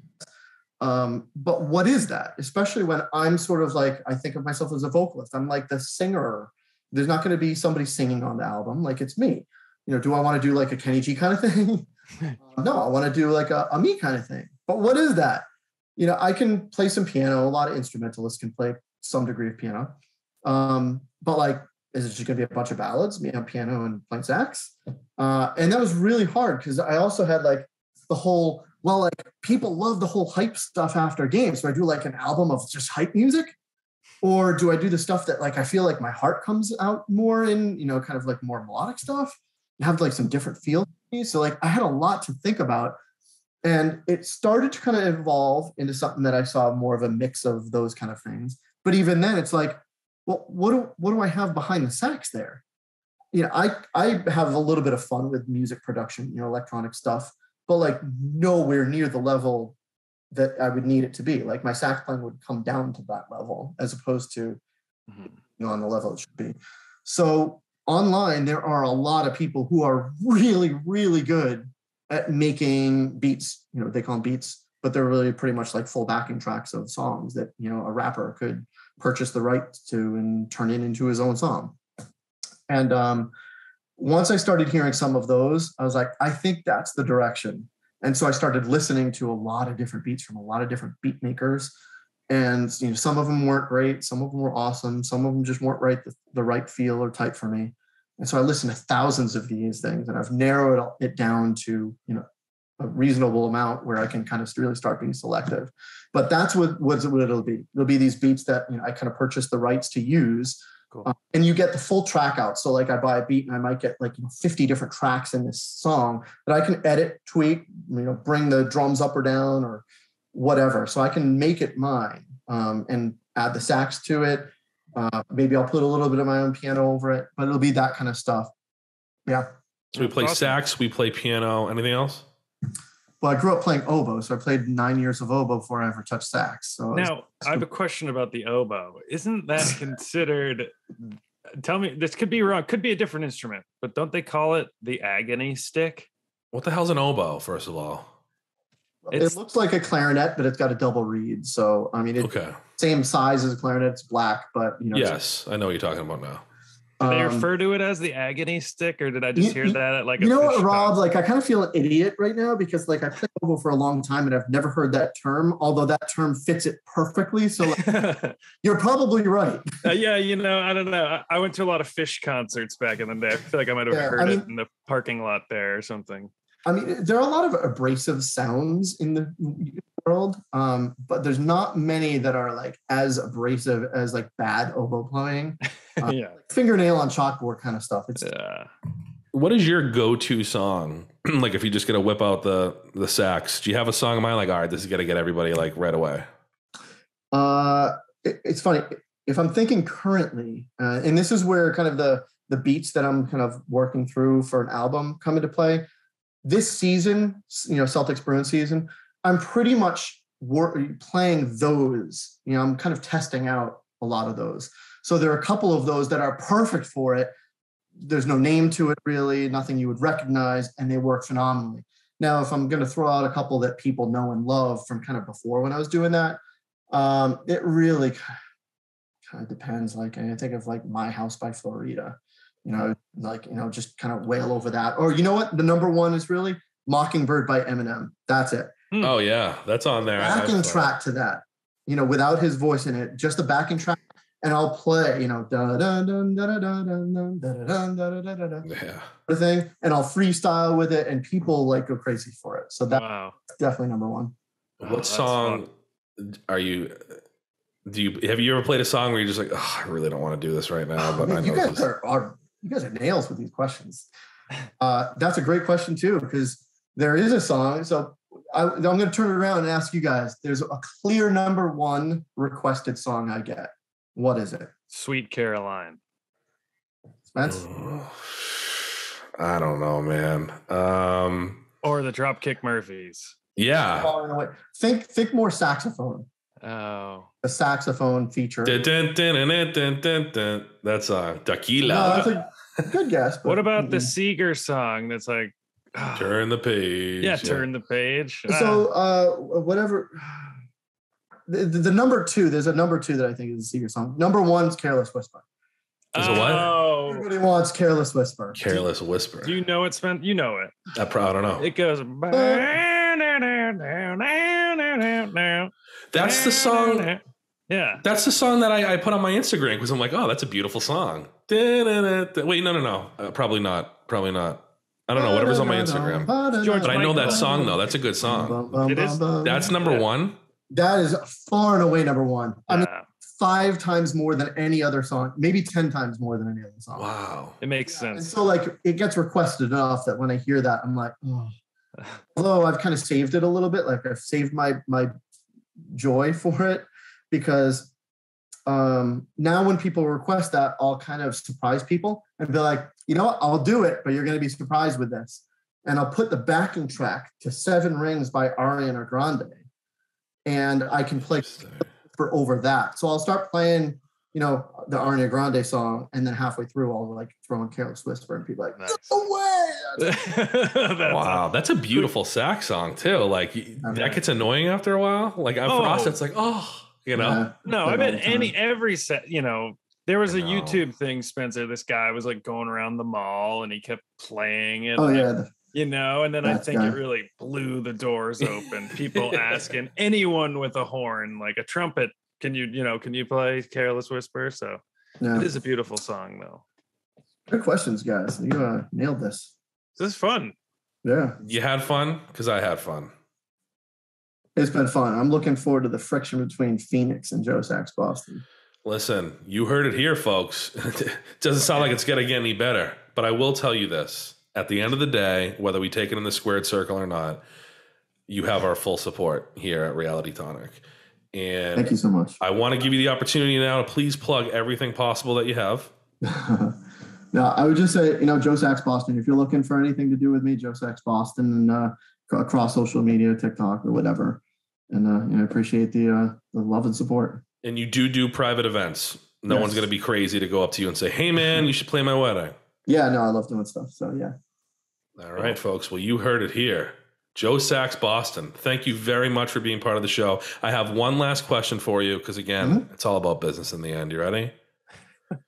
But what is that? Especially when I'm sort of like, I think of myself as a vocalist. I'm like the singer. There's not going to be somebody singing on the album. Like it's me. Do I want to do like a Kenny G kind of thing? No, I want to do like a me kind of thing. But what is that? I can play some piano. A lot of instrumentalists can play some degree of piano. But like, is it just going to be a bunch of ballads, me on piano and playing sax? And that was really hard because I also had like the whole, like people love the whole hype stuff after games. So I do like an album of just hype music. Or do I do the stuff that like I feel like my heart comes out more in, kind of like more melodic stuff, and have like some different feel? So like I had a lot to think about, and it started to kind of evolve into something that I saw more of a mix of those kind of things. But even then, it's like, well, what do I have behind the sax there? I have a little bit of fun with music production, electronic stuff, but like nowhere near the level that I would need it to be. Like my sax playing would come down to that level as opposed to, on the level it should be. So online, there are a lot of people who are really, really good at making beats. They call them beats, but they're really pretty much like full backing tracks of songs that, a rapper could purchase the rights to and turn it into his own song. And once I started hearing some of those, I was like, I think that's the direction. And so I started listening to a lot of different beats from a lot of different beat makers. And some of them weren't great. Some of them were awesome. Some of them just weren't the right feel or type for me. And so I listened to thousands of these things, and I've narrowed it down to, a reasonable amount where I can kind of really start being selective. But that's what it'll be. It'll be these beats that I kind of purchase the rights to use. Cool. And you get the full track out. So like I buy a beat and I might get like 50 different tracks in this song that I can edit, tweak, bring the drums up or down or whatever. So I can make it mine, and add the sax to it. Maybe I'll put a little bit of my own piano over it, but it'll be that kind of stuff. Yeah.
So we play sax, we play piano. Anything else?
Well, I grew up playing oboe, so I played 9 years of oboe before I ever touched sax. So
now I have a question about the oboe. Isn't that considered? Tell me, this could be wrong. Could be a different instrument, but don't they call it the agony stick?
What the hell's an oboe? First of all,
it looks like a clarinet, but it's got a double reed. So I mean, it's same size as a clarinet. It's black, but
Yes, I know what you're talking about now.
Do they refer to it as the agony stick, or did I just hear that at like a
what, Rob? Like I kind of feel an idiot right now because like I played oboe for a long time and I've never heard that term, although that term fits it perfectly. So like, you're probably right.
Yeah, I don't know. I went to a lot of Fish concerts back in the day. I feel like I might have heard it in the parking lot there or something.
I mean, there are a lot of abrasive sounds in the world, but there's not many that are like as abrasive as like bad oboe playing. Fingernail on chalkboard kind of stuff.
What is your go-to song? Like if you just get to whip out the sax, do you have a song in mind? Like, all right, this is gonna get everybody like right away.
It's funny if I'm thinking currently, and this is where kind of the beats that I'm kind of working through for an album come into play. This season, Celtics Bruins season, I'm pretty much playing those. I'm kind of testing out a lot of those. So there are a couple of those that are perfect for it. There's no name to it really, nothing you would recognize, and they work phenomenally. Now, if I'm going to throw out a couple that people know and love from kind of before when I was doing that, it really kind of depends. Like, I think of like My House by Florida, just kind of wail over that. Or you know what? The number one is really Mockingbird by Eminem. That's it.
Oh yeah, that's on there.
Backing track to that, without his voice in it, just the backing track. And I'll play, thing, and I'll freestyle with it, and people like go crazy for it. So that's definitely number one.
What song have you ever played a song where you're just like, oh, I really don't want to do this right now? But
you guys are nails with these questions. That's a great question too, because there is a song. So I'm going to turn it around and ask you guys. There's a clear number one requested song I get. What is it?
Sweet Caroline.
Spence?
I don't know, man.
Or the Dropkick Murphys.
Yeah.
Think more saxophone.
Oh.
A saxophone feature.
That's Tequila.
No, that's a good guess.
What about the Seeger song that's like
Turn the Page?
Yeah, Turn the Page.
So whatever. The number two, there's a number two that I think is a Seeger song. Number one's Careless Whisper.
Is it what?
Everybody wants Careless Whisper.
Careless Whisper.
Do you know it, Spence? You know it.
I don't know.
It goes.
That's the song.
Yeah.
That's the song that I put on my Instagram because I'm like, oh, that's a beautiful song. Wait, no. Probably not. I don't know. Whatever's on my Instagram. But I know that song, though. That's a good song.
It is.
That's number one.
That is far and away number one. I mean, 5 times more than any other song, maybe 10 times more than any other song.
Wow.
It makes sense.
And so like it gets requested enough that when I hear that, I'm like, oh. Although I've kind of saved it a little bit, like I've saved my joy for it, because now when people request that, I'll kind of surprise people and be like, you know what, I'll do it, but you're going to be surprised with this. And I'll put the backing track to 7 Rings by Ariana Grande. And I can play for over that. So I'll start playing, the Ariana Grande song, and then halfway through I'll like throw in Careless Whisper, and people are like, nice. No way.
Wow, that's a beautiful sax song too. Like that gets annoying after a while. Like for us, it's like, no,
I bet every set, there was a YouTube thing, Spencer. This guy was like going around the mall and he kept playing it.
Oh yeah.
And then I think it really blew the doors open. People asking anyone with a horn, like a trumpet, can you play Careless Whisper? So it is a beautiful song, though.
Good questions, guys. You nailed this.
This is fun.
Yeah.
You had fun? Because I had fun.
It's been fun. I'm looking forward to the friction between Phoenix and Joe Sax Boston.
Listen, you heard it here, folks. It doesn't sound like it's going to get any better, but I will tell you this. At the end of the day, whether we take it in the squared circle or not, you have our full support here at Reality Tonic. And
thank you so much.
I want to give you the opportunity now to please plug everything possible that you have.
No, I would just say, Joe Sax Boston, if you're looking for anything to do with me, Joe Sax Boston, and across social media, TikTok or whatever. And I appreciate the love and support.
And you do private events. No one's going to be crazy to go up to you and say, hey, man, you should play my wedding.
Yeah, no, I love doing stuff. So, yeah.
All right, folks. Well, you heard it here. Joe Sax Boston, thank you very much for being part of the show. I have one last question for you because, again, it's all about business in the end. You ready?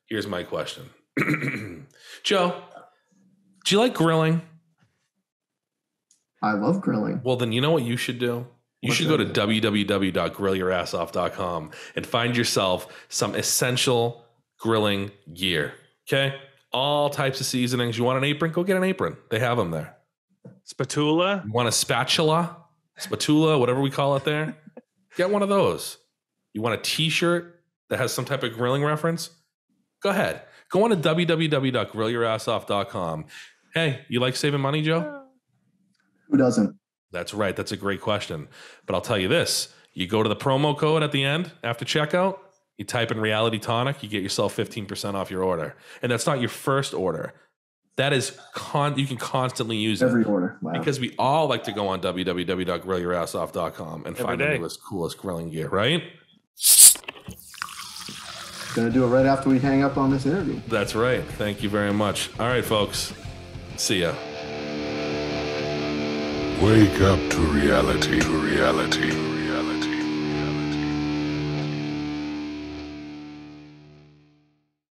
Here's my question. Joe, do you like grilling?
I love grilling.
Well, then you know what you should do? You should go to www.grillyourassoff.com and find yourself some essential grilling gear. Okay? All types of seasonings. You want an apron? Go get an apron. They have them there.
Spatula?
You want a spatula, whatever we call it there? Get one of those. You want a t-shirt that has some type of grilling reference? Go ahead. Go on to www.grillyourassoff.com. Hey, you like saving money, Joe?
Who doesn't?
That's right. That's a great question. But I'll tell you this. You go to the promo code at the end after checkout. You type in Reality Tonic, you get yourself 15% off your order. And that's not your first order. That is you can constantly use
every
it.
order. Wow.
Because we all like to go on www.grillyourassoff.com and find the newest, coolest grilling gear, right?
Gonna do it right after we hang up on this interview.
That's right. Thank you very much. All right, folks. See ya.
Wake up to reality, to reality.